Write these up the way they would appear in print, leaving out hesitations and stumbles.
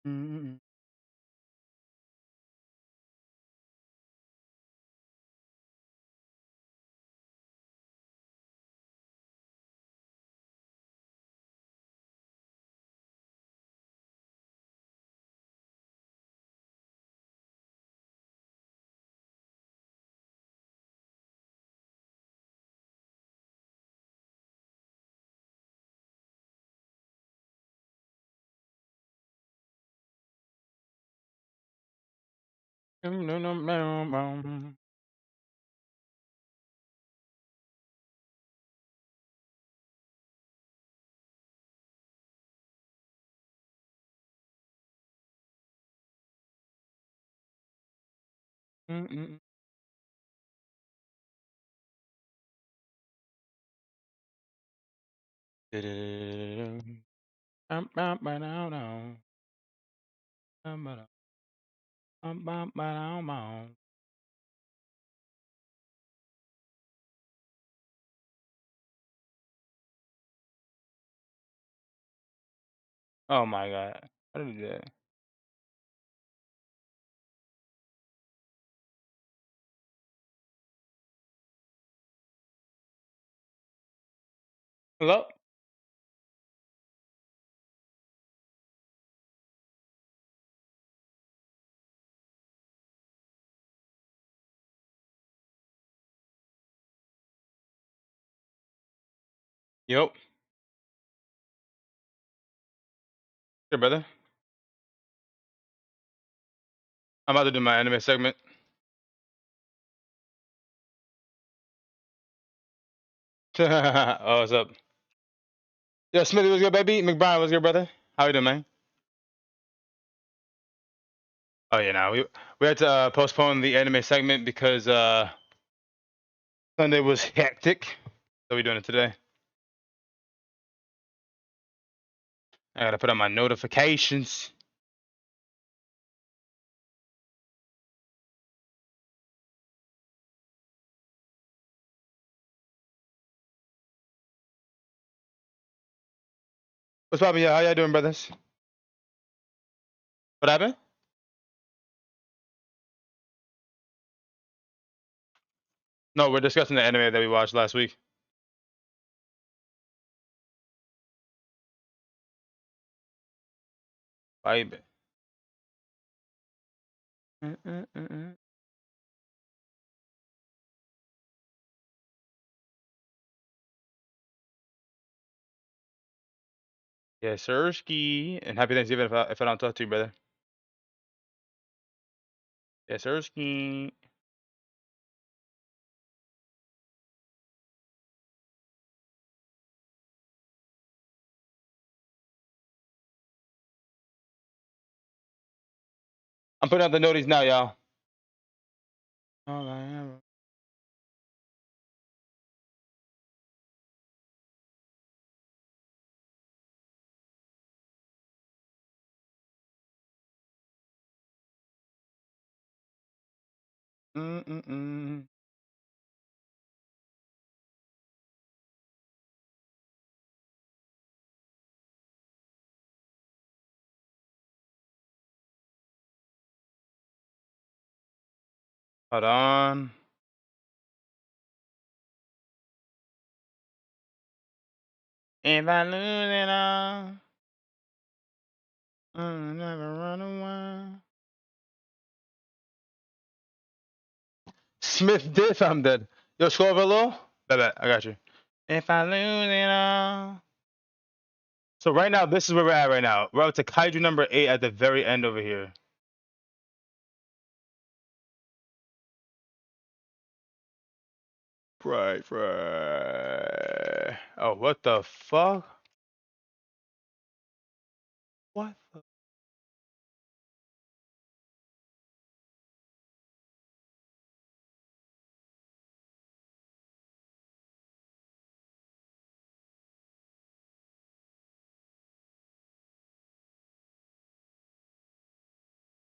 Mm-mm. Mm-mm. Oh my god. How did he do that? Hello? Yep. Hey, brother. I'm about to do my anime segment. Oh, what's up? Yo, Smithy, what's good, baby? McBride, what's good, brother? How you doing, man? Oh yeah, now we had to postpone the anime segment because Sunday was hectic. So we're doing it today. I gotta put on my notifications. What's poppin'? Yeah, how y'all doing, brothers? What happened? No, we're discussing the anime that we watched last week. Vibe. Mm-mm-mm-mm. Yes, sir, ski. And happy Thanksgiving if I don't talk to you, brother. Yes, sir, ski. I'm putting out the notice now, y'all. All I ever. Mm-mm-mm. Hold on. If I lose it all, I'll never run away. Smith Diff, I'm dead. Yo, scroll over a little. Bet, I got you. If I lose it all. So right now, this is where we're at right now. We're up to Kaiju number 8 at the very end over here. Right. Oh, what the fuck? What the?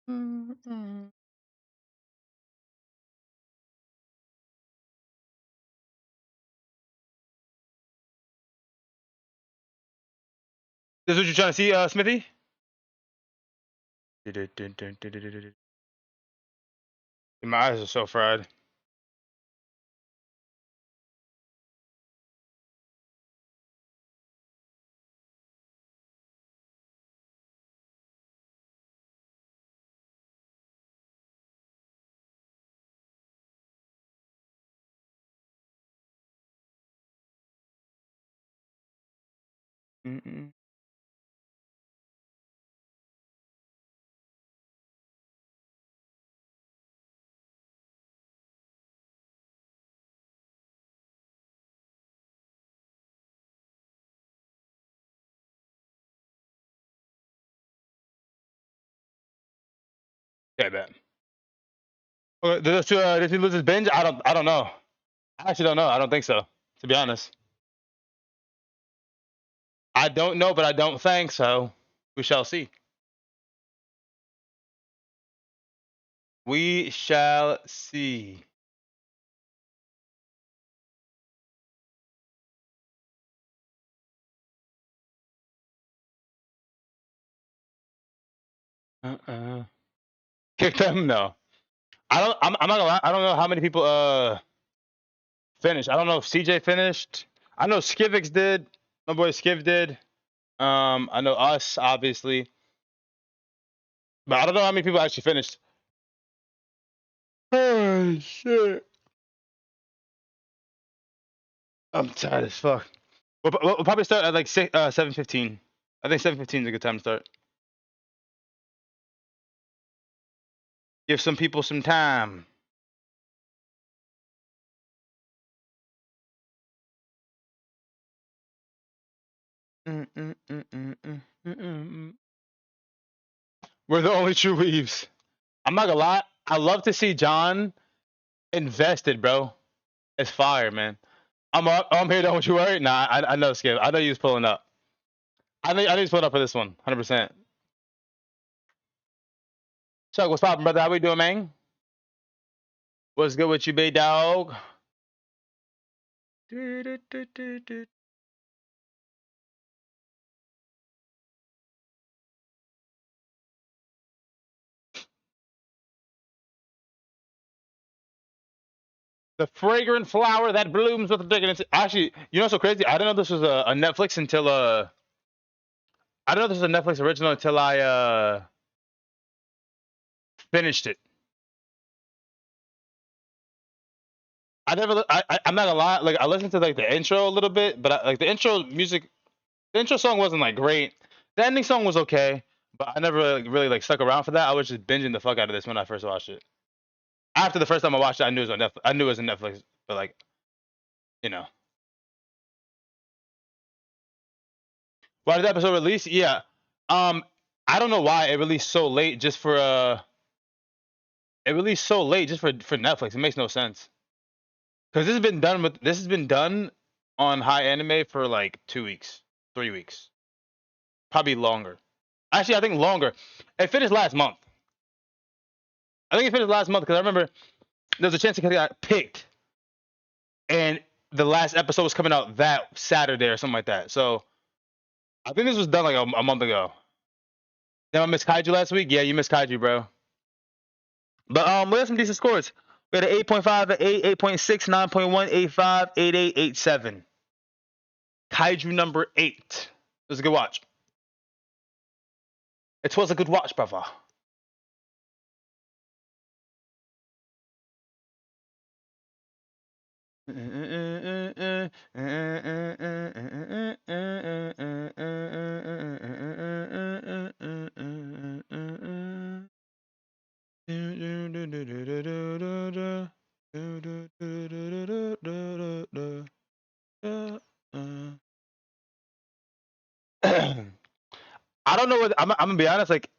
Mm-mm. This is what you're trying to see, Smithy? My eyes are so fried. Mm-mm. Okay, bet. Okay, did he lose his binge? I don't know. I actually don't know. I don't think so. To be honest, I don't know, but I don't think so. We shall see. We shall see. Kick them? No. I don't. I'm not gonna lie. I don't know how many people finished. I don't know if CJ finished. I know Skivix did. My boy Skiv did. I know us obviously, but I don't know how many people actually finished. Oh shit! I'm tired as fuck. We'll probably start at like 7:15. I think 7:15 is a good time to start. Give some people some time. We're the only true weaves. I'm not gonna lie. I love to see John invested, bro. It's fire, man. I'm up. I'm here. Don't you worry. Nah, I know Skip. I know you was pulling up. I know you was pulling up for this one. 100%. Chuck, what's poppin', brother? How we doing, man? What's good with you, big dog? The fragrant flower that blooms with the dignity. Actually, you know what's so crazy? I didn't know this was a Netflix until I didn't know this was a Netflix original until I finished it. I never. I'm not gonna lie. Like I listened to like the intro a little bit, but like the intro music, the intro song wasn't like great. The ending song was okay, but I never like, really like stuck around for that. I was just binging the fuck out of this when I first watched it. After the first time I watched it, I knew it was on Netflix. I knew it was on Netflix, but like you know, why did the episode release? Yeah, um, I don't know why it released so late. Just for it released so late just for Netflix. It makes no sense because this has been done on High Anime for like 2 weeks, 3 weeks, probably longer. Actually, I think longer. It finished last month. I think it finished last month because I remember there was a chance it got picked, and the last episode was coming out that Saturday or something like that. So I think this was done like a month ago. Did I miss Kaiju last week? Yeah, you missed Kaiju, bro. But we had some decent scores. We had an 8.5, an 8, 8.6, 9.1, 8.5, 8.8, 8.7. Kaiju number 8. It was a good watch. It was a good watch, brother. I don't know what I'm gonna be honest. Like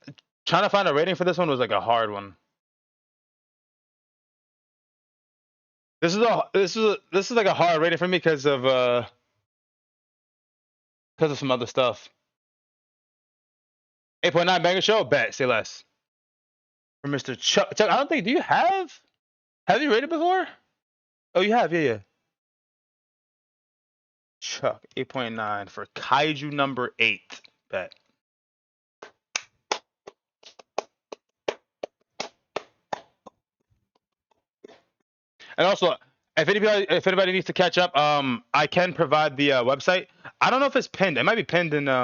trying to find a rating for this one was like a hard one. This is like a hard rating for me because of some other stuff. 8.9 Mega Show, bet, say less. For Mr. Chuck. Chuck, I don't think. Do you have you rated before? Oh, you have, yeah. Chuck, 8.9 for Kaiju number 8. Bet. And also, if anybody needs to catch up, I can provide the website. I don't know if it's pinned. It might be pinned in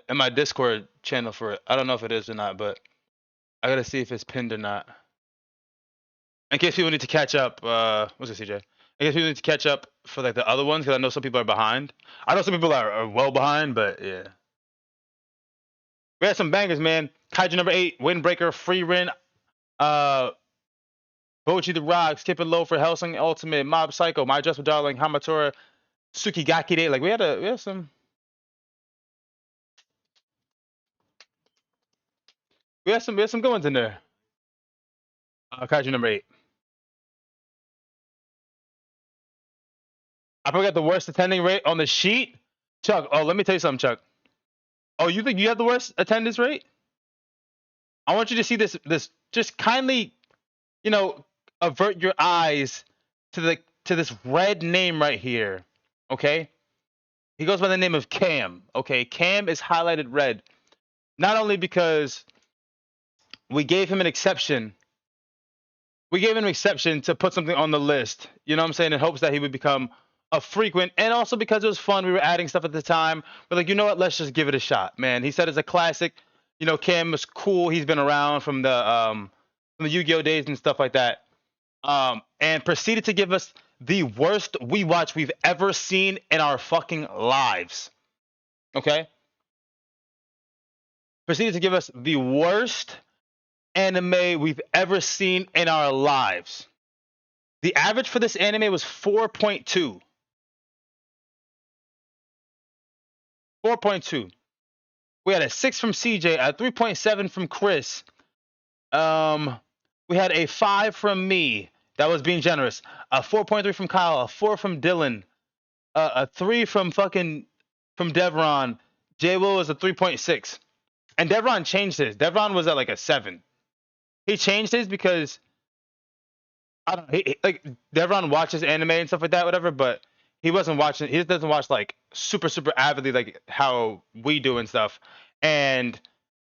my Discord channel for it. I don't know if it is or not, but I gotta see if it's pinned or not. In case people need to catch up, what's it, CJ? In case people need to catch up for like the other ones, because I know some people are behind. I know some people are well behind, but yeah. We had some bangers, man. Kaiju number 8, Windbreaker, Free Rin, uh, Boji the Rock, Skip It Low for Hellsing Ultimate, Mob Psycho, My Just for Darling, Hamatora, Tsukigaki Day. Like we had some good ones in there. Kaiju number 8. I forgot the worst attending rate on the sheet. Chuck, oh, let me tell you something, Chuck. Oh, you think you have the worst attendance rate? I want you to see this just kindly, you know, avert your eyes to this red name right here. Okay? He goes by the name of Cam. Okay, Cam is highlighted red. Not only because we gave him an exception. We gave him an exception to put something on the list. You know what I'm saying? In hopes that he would become a frequent, and also because it was fun. We were adding stuff at the time. We're like, you know what? Let's just give it a shot, man. He said it's a classic. You know, Cam was cool. He's been around from the Yu-Gi-Oh days and stuff like that. And proceeded to give us the worst WeebWatch we've ever seen in our fucking lives. Okay? Proceeded to give us the worst anime we've ever seen in our lives. The average for this anime was 4.2. 4.2. We had a 6 from CJ, a 3.7 from Chris. We had a 5 from me. That was being generous. A 4.3 from Kyle, a 4 from Dylan, a 3 from Devron. J Will was a 3.6. And Devron changed his. Devron was at like a 7. He changed his because I don't like Devron watches anime and stuff like that, whatever, but he wasn't watching. He doesn't watch like super avidly like how we do and stuff. And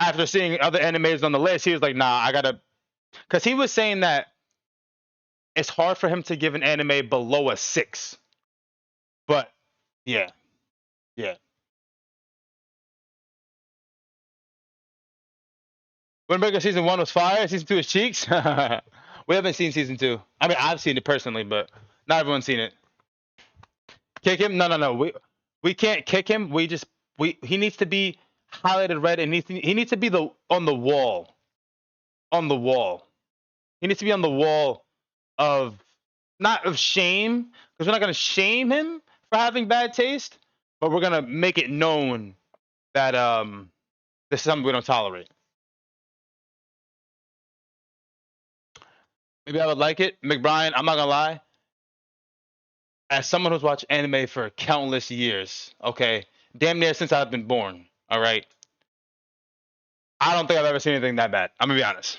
after seeing other animes on the list, he was like, "Nah, I gotta," because he was saying that it's hard for him to give an anime below a 6. But yeah, yeah. Windbreaker season 1 was fire. Season 2 is cheeks. We haven't seen season 2. I mean, I've seen it personally, but not everyone's seen it. Kick him? No. We can't kick him. We he needs to be highlighted red and he needs to be the on the wall. On the wall. He needs to be on the wall of not of shame, because we're not gonna shame him for having bad taste, but we're gonna make it known that this is something we don't tolerate. Maybe I would like it. McBrien, I'm not gonna lie. As someone who's watched anime for countless years, okay, damn near since I've been born, all right, I don't think I've ever seen anything that bad. I'm gonna be honest.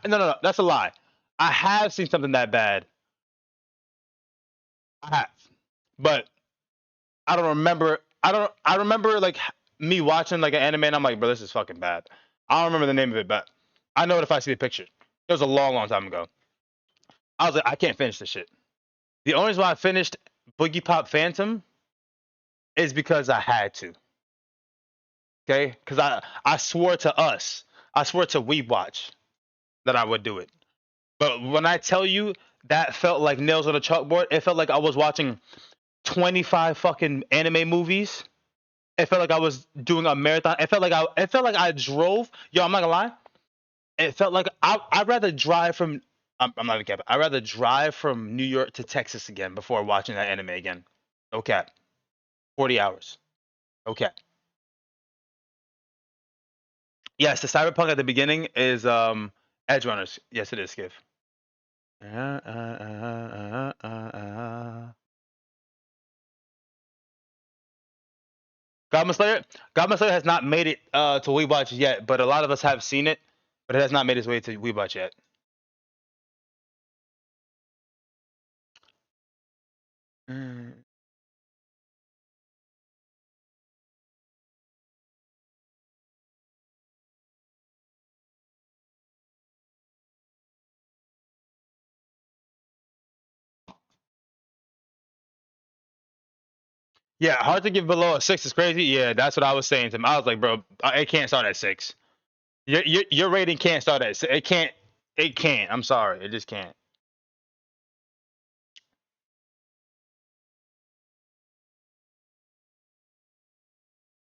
No, that's a lie. I have seen something that bad. I have, but I don't remember. I remember like me watching like an anime, and I'm like, bro, this is fucking bad. I don't remember the name of it, but I know it if I see the picture. It was a long time ago. I was like, I can't finish this shit. The only reason why I finished Boogie Pop Phantom is because I had to. Okay, because I swore to us, I swore to WeebWatch that I would do it. But when I tell you that felt like nails on a chalkboard, it felt like I was watching 25 fucking anime movies. It felt like I was doing a marathon. It felt like I drove. Yo, I'm not gonna lie. It felt like I'd rather drive from. I'm not even capping. I'd rather drive from New York to Texas again before watching that anime again. No cap. 40 hours. Okay. Yes, the cyberpunk at the beginning is Edge Runners. Yes, it is, Skiff. Goblin Slayer. Goblin Slayer has not made it to WeWatch yet, but a lot of us have seen it, but it has not made its way to WeWatch yet. Mm. Yeah, hard to give below a 6 is crazy. Yeah, that's what I was saying to him. I was like, bro, it can't start at 6. Your rating can't start at 6. It can't. It can't. I'm sorry, it just can't.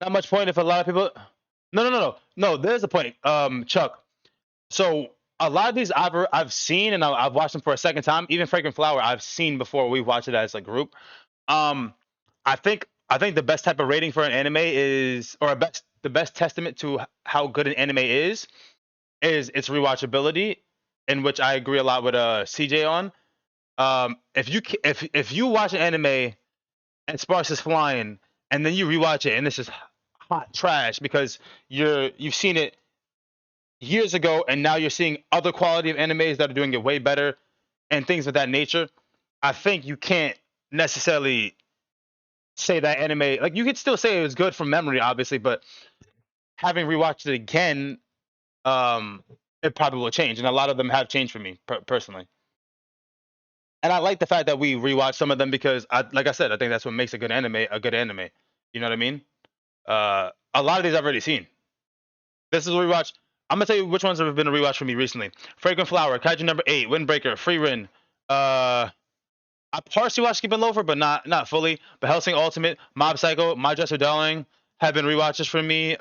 Not much point if a lot of people. No, no, no, no, no. There's a point, Chuck. So a lot of these I've seen and I've watched them for a second time. Even Fragrant Flower I've seen before. We watched it as a group. Um, I think the best type of rating for an anime is, or a best the best testament to how good an anime is its rewatchability, in which I agree a lot with CJ on. If you watch an anime and Sparks is flying, and then you rewatch it and it's just hot trash because you've seen it years ago and now you're seeing other quality of animes that are doing it way better and things of that nature. I think you can't necessarily say that anime, like, you could still say it was good from memory, obviously, but having rewatched it again, um, it probably will change, and a lot of them have changed for me personally. And I like the fact that we rewatch some of them because, like I said, I think that's what makes a good anime a good anime. You know what I mean? A lot of these I've already seen. This is a rewatch. I'm gonna tell you which ones have been a rewatch for me recently. Fragrant Flower, Kaiju number 8, Windbreaker, Free Rin. I partially watched Skip and Loafer, but not fully. But Hellsing Ultimate, Mob Psycho, My Dress Your Darling have been rewatches for me.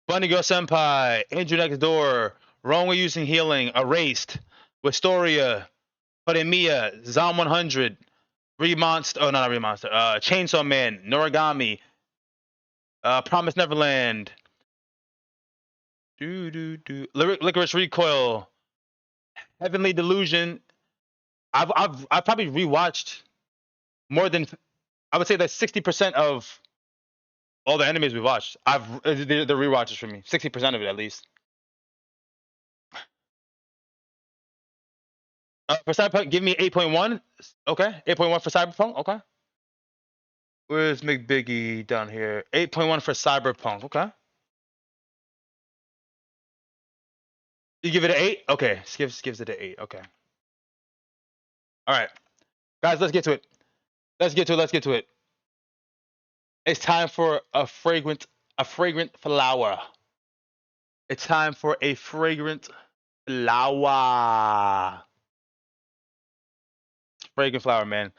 Bunny Girl Senpai, Angel Next Door, Wrong Way Using Healing, Erased, Wistoria, Horimiya, Zom 100, Remonster. Oh, not Remonster. Chainsaw Man, Noragami, Promise Neverland, Licorice Recoil, Heavenly Delusion. I've probably rewatched more than, I would say that 60% of all the animes we watched. They're rewatches for me. 60% of it at least. For Cyberpunk, give me 8.1. Okay, 8.1 for Cyberpunk. Okay. Where's McBiggie down here? 8.1 for Cyberpunk. Okay. You give it an 8? Okay. Gives it an 8. Okay. All right. Guys, let's get to it. Let's get to it. It's time for a fragrant flower. It's time for a fragrant flower. Fragrant flower, man.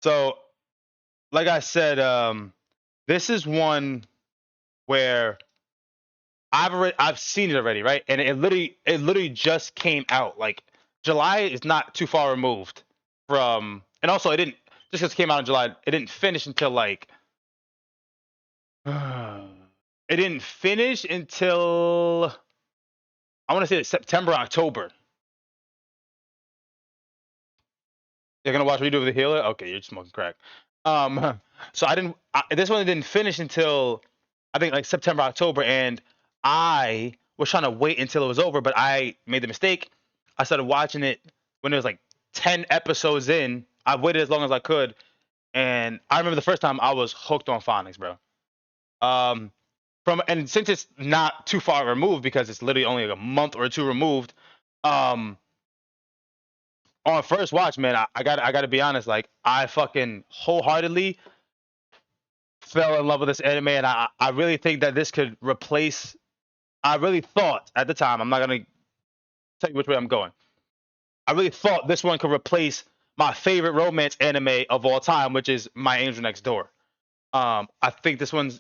So, like I said, this is one where I've seen it already, right? And it literally just came out. Like, July is not too far removed from, and also it didn't, just because it came out in July, it didn't finish until like it didn't finish until, I want to say September, October. You're gonna watch Redo of the Healer? Okay, you're smoking crack. Um, so this one didn't finish until, I think, like September, October, and I was trying to wait until it was over, but I made the mistake. I started watching it when it was like 10 episodes in. I waited as long as I could, and I remember the first time I was hooked on phonics, bro. Um, and since it's not too far removed because it's literally only like a month or two removed, um, on first watch, man, I gotta be honest, like, I fucking wholeheartedly fell in love with this anime, and I really think that this could replace. I really thought at the time, I'm not gonna tell you which way I'm going. I really thought this one could replace my favorite romance anime of all time, which is My Angel Next Door. I think this one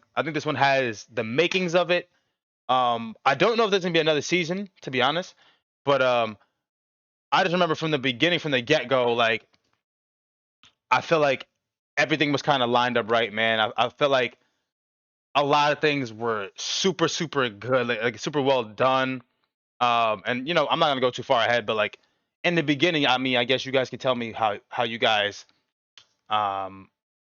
has the makings of it. I don't know if there's gonna be another season, to be honest, but I just remember from the beginning, from the get go, like, I feel like everything was kind of lined up right, man. I feel like a lot of things were super, super good, like super well done. And I'm not gonna go too far ahead, but like in the beginning, I mean, I guess you guys could tell me how you guys um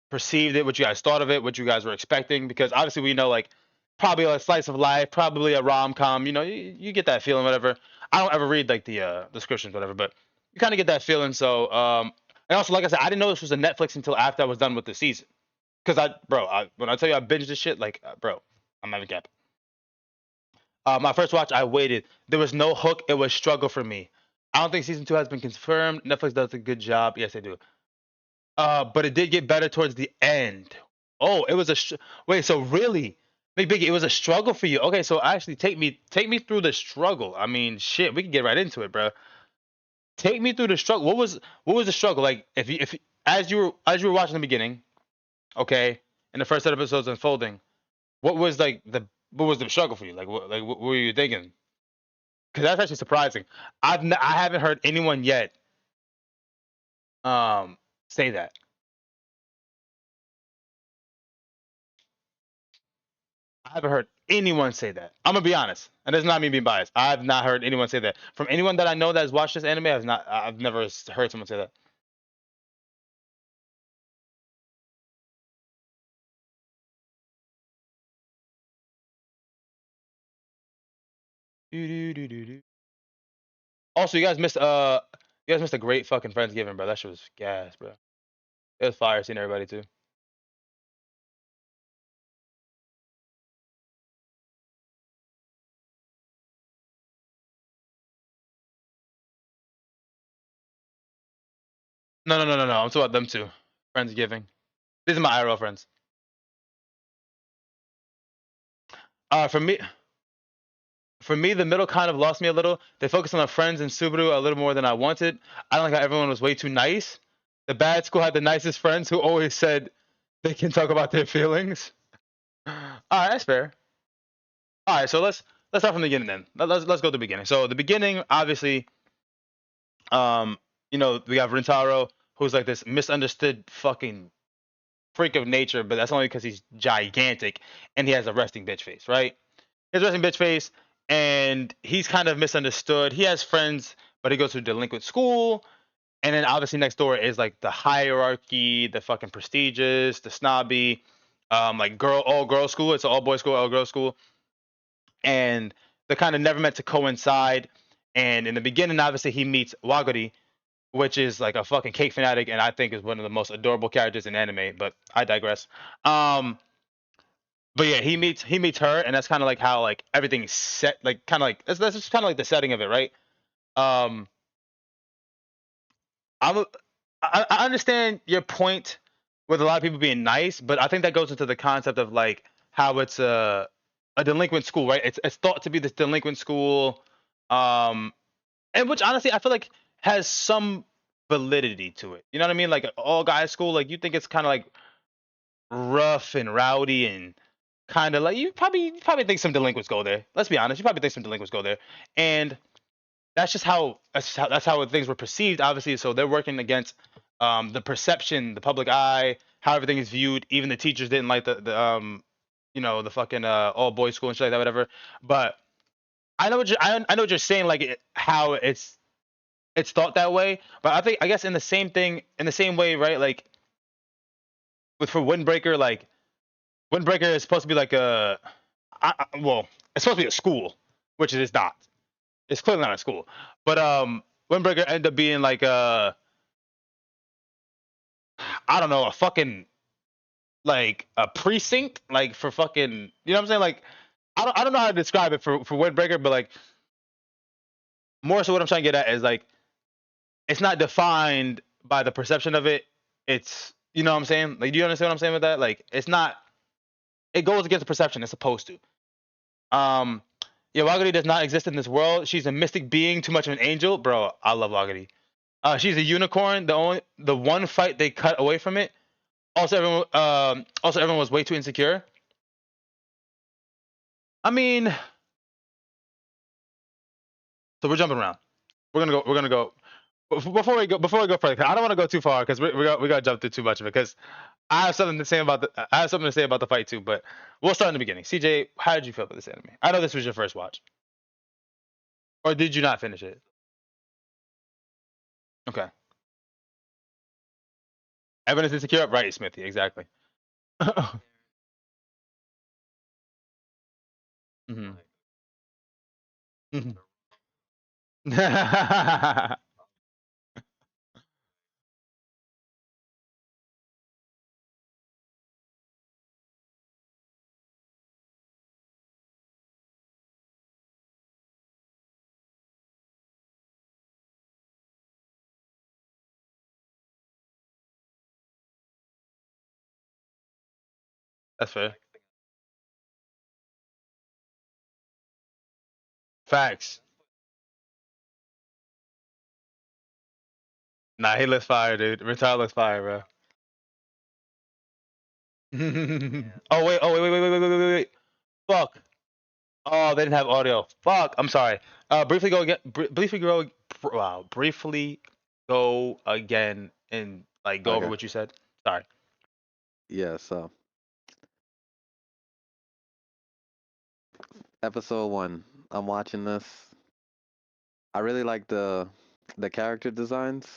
perceived it, what you guys thought of it, what you guys were expecting, because obviously we know, like, probably a slice of life, probably a rom com. You get that feeling, whatever. I don't ever read like the descriptions, whatever, but you kind of get that feeling. So, and also, like I said, I didn't know this was a Netflix until after I was done with the season. Cause when I tell you I binged this shit, like, bro, I'm not even capping. My first watch, I waited. There was no hook. It was struggle for me. I don't think season 2 has been confirmed. Netflix does a good job. Yes, they do. But it did get better towards the end. Oh, it was a wait. So really, Big Biggie, it was a struggle for you. Okay, so actually, take me through the struggle. I mean, shit, we can get right into it, bro. Take me through the struggle. What was the struggle like? If as you were watching the beginning, okay, and the first set of episodes unfolding, what was like what was the struggle for you? What were you thinking? Because that's actually surprising. I haven't heard anyone yet um say that. I haven't heard anyone say that. I'm gonna be honest, and it's not me being biased. I've not heard anyone say that from anyone that I know that has watched this anime. I've not. I've never heard someone say that. Doo-doo-doo-doo-doo. Also, you guys missed a great fucking Friendsgiving, bro. That shit was gas, bro. It was fire seeing everybody too. No, no, no, no, no. I'm talking about them two. Friendsgiving. These are my IRL friends. For me, the middle kind of lost me a little. They focused on the friends and Subaru a little more than I wanted. I don't like how everyone was way too nice. The bad school had the nicest friends who always said they can talk about their feelings. All right, that's fair. All right, so let's start from the beginning then. Let's go to the beginning. So the beginning, obviously, um, we have Rintaro, who's like this misunderstood fucking freak of nature, but that's only because he's gigantic and he has a resting bitch face, right? He has a resting bitch face, and he's kind of misunderstood. He has friends, but he goes to a delinquent school. And then obviously next door is like the hierarchy, the fucking prestigious, the snobby, like all girl school. It's an all boys school, all girls school, and they're kind of never meant to coincide. And in the beginning, obviously he meets Wagori, which is like a fucking cake fanatic, and I think is one of the most adorable characters in anime. But I digress. Um, but yeah, he meets her, and that's kind of like how like everything's set, like kind of like that's just kind of like the setting of it, right? Um, I'm a, I understand your point with a lot of people being nice, but I think that goes into the concept of like how it's a delinquent school, right? It's thought to be this delinquent school, um, and which honestly I feel like has some validity to it. You know what I mean? Like all guys school, like you think it's kind of like rough and rowdy and kind of like you probably think some delinquents go there. Let's be honest, you probably think some delinquents go there, and that's how things were perceived, obviously. So they're working against the perception, the public eye, how everything is viewed. Even the teachers didn't like the fucking all boys school and shit like that, whatever. But I know what you're saying, like how it's thought that way. But I guess in the same thing, in the same way, right? Like for Windbreaker, like Windbreaker is supposed to be like well, it's supposed to be a school, which it is not. It's clearly not a school. But Windbreaker ended up being like I don't know, a fucking like a precinct, like for fucking, you know what I'm saying? Like I don't know how to describe it for Windbreaker, but like more so what I'm trying to get at is like it's not defined by the perception of it. It's, you know what I'm saying? Like, do you understand what I'm saying with that? Like it's not, it goes against the perception it's supposed to. Um yeah, Wagari does not exist in this world. She's a mystic being, too much of an angel. Bro, I love Wagari. She's a unicorn. The one fight they cut away from it. Also everyone was way too insecure. I mean, so we're jumping around. We're gonna go before we go further. 'Cause I don't want to go too far because we got to jump through too much of it. Because I have something to say about the fight too. But we'll start in the beginning. CJ, how did you feel about this anime? I know this was your first watch, or did you not finish it? Okay. Evidence insecure, right, Smithy? Exactly. hmm That's fair. Facts. Nah, he looks fire, dude. Retard looks fire, bro. Oh wait, wait. Fuck. Oh, they didn't have audio. Fuck. I'm sorry. Briefly go again. Briefly go. Wow. Briefly go again and like go over Okay. what you said. Sorry. Yeah, so episode 1. I'm watching this. I really like the character designs.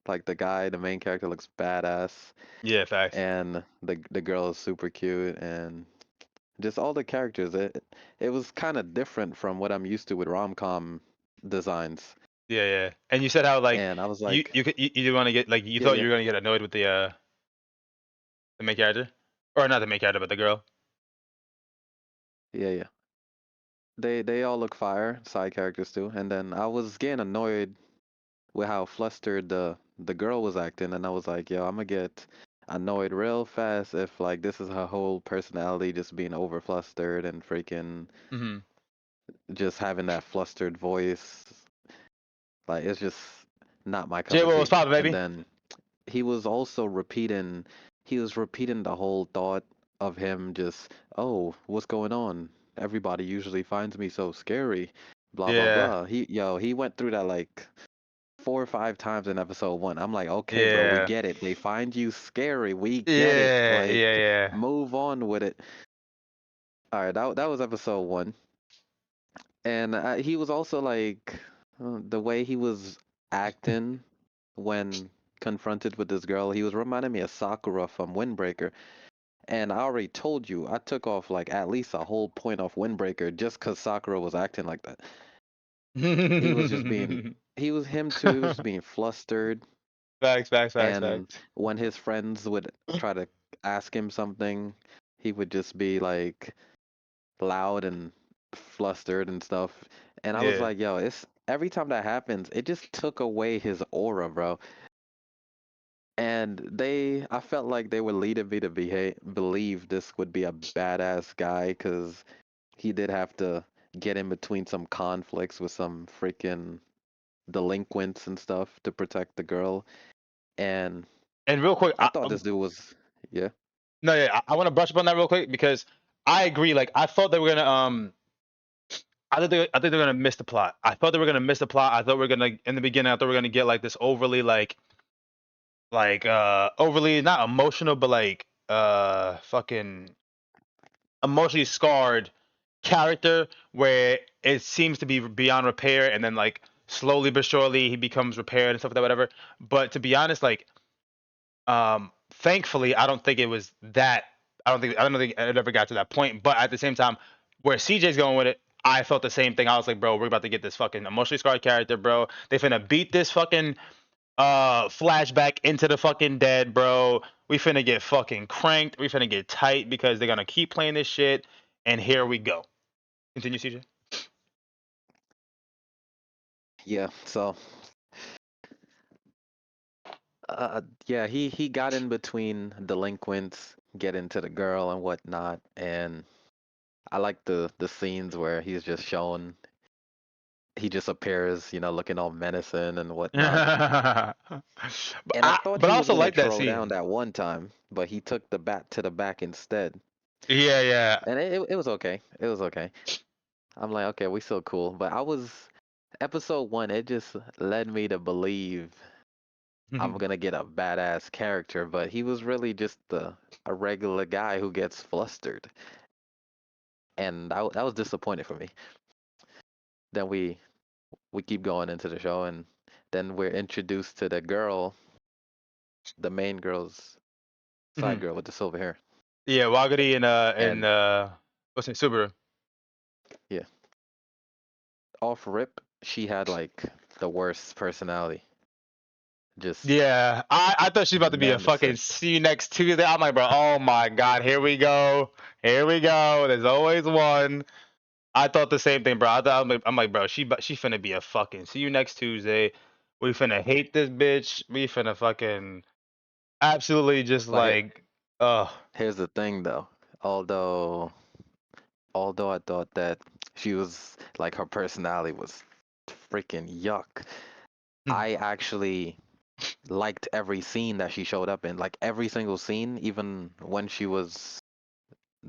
Like the guy, the main character looks badass, Yeah, facts. and the girl is super cute, and just all the characters. It was kind of different from what I'm used to with rom-com designs. Yeah, yeah. And you said how like And I was you like, you didn't want to get like you yeah, thought yeah, you were gonna get annoyed with the main character, or not the main character, but the girl. yeah, yeah. They all look fire, side characters too. And then I was getting annoyed with how flustered the girl was acting, and I was like, yo, I'm gonna get annoyed real fast if like this is her whole personality, just being over flustered and freaking Mm-hmm. just having that flustered voice. Like it's just not my cup Jay, of what was tea. poppin', And baby? then he was also repeating, he was repeating the whole thought of him just, oh, what's going on? Everybody usually finds me so scary, blah blah Yeah, blah. He went through that like 4 or 5 times in episode 1. I'm like, okay, bro, we yeah, get it. They find you scary. We get it. Like, yeah. move on with it. All right, that was episode 1, and he was also like, the way he was acting when confronted with this girl, he was reminding me of Sakura from Windbreaker. And I already told you, I took off like at least a whole point off Windbreaker just because Sakura was acting like that. He was just being, he was him too. He was just being flustered. And Facts. when his friends would try to ask him something, he would just be like loud and flustered and stuff. And I was Yeah. like, yo, it's every time that happens, it just took away his aura, bro. And I felt like they were leading me to believe this would be a badass guy because he did have to get in between some conflicts with some freaking delinquents and stuff to protect the girl. And And real quick, I thought this dude was, yeah. no, yeah, I want to brush up on that real quick because I agree. Like, I thought they were gonna I think they're gonna miss the plot. I thought they were gonna miss the plot. I thought we are gonna in the beginning. I thought we are gonna get like this overly overly not emotional, but like fucking emotionally scarred character where it seems to be beyond repair, and then like slowly but surely he becomes repaired and stuff like that, whatever. But to be honest, like thankfully, I don't think it was that. I don't think it ever got to that point. But at the same time, where CJ's going with it, I felt the same thing. I was like, bro, we're about to get this fucking emotionally scarred character, bro. They finna beat this fucking flashback into the fucking dead, bro. We finna get fucking cranked. We finna get tight because they're gonna keep playing this shit. And here we go. Continue, CJ. Yeah, so yeah, he got in between delinquents, get into the girl and whatnot, and I like the scenes where he's just showing he just appears, looking all menacing and whatnot. but And I thought but he I was also gonna like that throw down scene. that one time, but he took the bat to the back instead. Yeah, yeah. And it was okay. It was okay. I'm like, okay, we still cool. But episode 1, it just led me to believe I'm gonna get a badass character, but he was really just a regular guy who gets flustered, and that was disappointing for me. Then we keep going into the show, and then we're introduced to the girl, the main girl's side girl with the silver hair, Yeah, Wagari and and what's it, Subaru. yeah, off rip, she had like the worst personality, just Yeah, I thought she was about to be a fucking menacing. see you next Tuesday. I'm like, bro, oh my god, here we go, here we go. There's always one. I thought the same thing, bro. I'm like, bro, she finna be a fucking see you next Tuesday. We finna hate this bitch. We finna fucking absolutely just But like, uh, here's the thing though. Although, although I thought that she was like her personality was freaking yuck. I actually liked every scene that she showed up in. Like every single scene, even when she was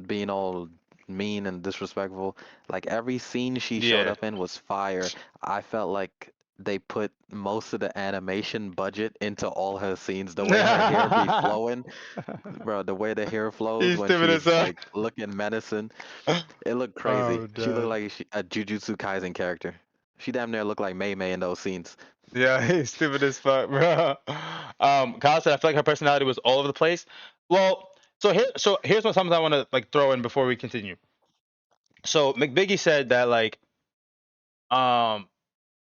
being all mean and disrespectful. Like every scene she showed Yeah. up in was fire. I felt like they put most of the animation budget into all her scenes. The way her hair be flowing, bro, the way the hair flows He's when stupid as she's hell. like looking menacing, it looked crazy. Oh, She looked dad. like a Jujutsu Kaisen character. She damn near looked like Mei Mei in those scenes. Yeah, he's stupid as fuck, bro. Kyle said I feel like her personality was all over the place. Well, here's what something I want to like throw in before we continue. So McBiggie said that like um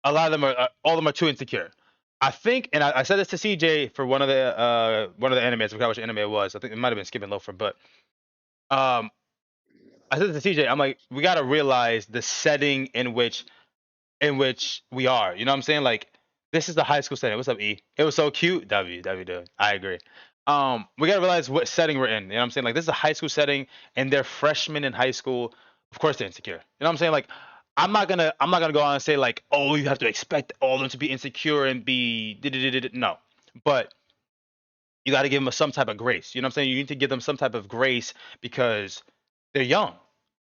a lot of them are all of them are too insecure. I think, and I said this to CJ for one of the animes. I forgot which anime it was. I think it might have been Skipping Loafer, but um I said this to CJ. I'm like, we gotta realize the setting in which we are. You know what I'm saying? Like, this is the high school setting. What's up, E? It was so cute. W. I agree. We gotta realize what setting we're in. You know what I'm saying? Like, this is a high school setting, and they're freshmen in high school. Of course, they're insecure. You know what I'm saying? Like, I'm not gonna go on and say like, oh, you have to expect all of them to be insecure and be no, but you got to give them some type of grace. You know what I'm saying? You need to give them some type of grace because they're young.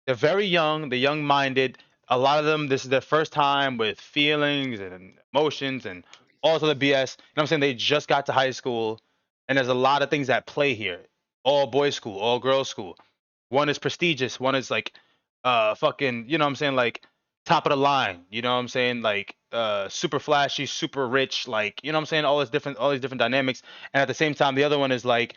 They're very young. They're young-minded. A lot of them, this is their first time with feelings and emotions and all this other BS. You know what I'm saying? They just got to high school, and there's a lot of things at play here. All boys school, all girls school. One is prestigious. One is like, fucking, you know what I'm saying? Like top of the line. You know what I'm saying? Like, super flashy, super rich. Like, you know what I'm saying? All these different dynamics. And at the same time, the other one is like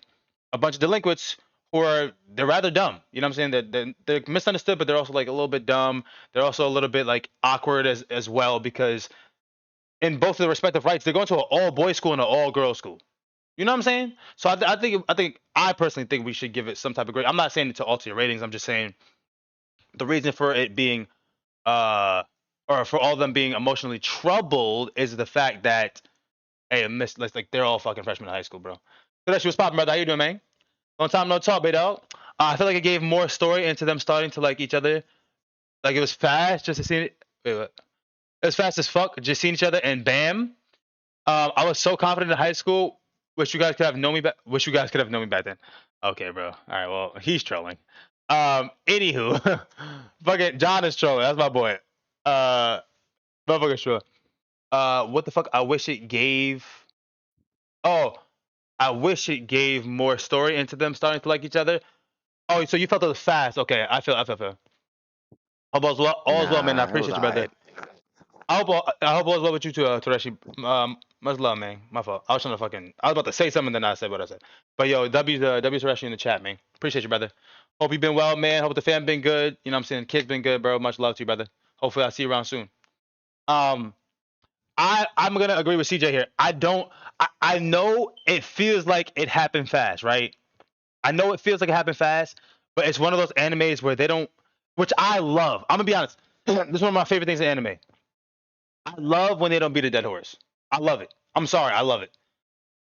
a bunch of delinquents who are they're rather dumb. You know what I'm saying? They're misunderstood, but they're also like a little bit dumb. They're also a little bit like awkward as well because in both of the respective rights, they're going to an all boys school and an all girls school. You know what I'm saying? So I personally think we should give it some type of grade. I'm not saying it to alter your ratings. I'm just saying the reason for it being uh or for all of them being emotionally troubled is the fact that hey, miss like they're all fucking freshmen in high school, bro. So that shit was popping, brother. How you doing, man? Long time no talk, big dog. I feel like it gave more story into them starting to like each other. Like it was fast just to see it. Wait, what? It was fast as fuck, just seeing each other, and bam. I was so confident in high school. Wish you guys could have known me back. Wish you guys could have known me back then. Okay, bro. All right. Well, he's trolling. Anywho, fucking John is trolling. That's my boy. Uh, motherfucker, sure. What the fuck? I wish it gave. Oh, I wish it gave more story into them starting to like each other. Oh, so you felt it was fast. Okay, I feel. All's well, man. I Nah, it was appreciate you, brother. alright. I hope all's well with you too, Tereshi. Much love, man. My fault. I was trying to fucking. I was about to say something, then I said what I said. But yo, W Tereshi in the chat, man. Appreciate you, brother. Hope you've been well, man. Hope the fam been good. You know what I'm saying? Kids been good, bro. Much love to you, brother. Hopefully I'll see you around soon. Um, I'm gonna agree with CJ here. I know it feels like it happened fast, right? I know it feels like it happened fast, but it's one of those animes where they don't, which I love. I'm gonna be honest. This is one of my favorite things in anime. I love when they don't beat a dead horse. I love it. I'm sorry, I love it.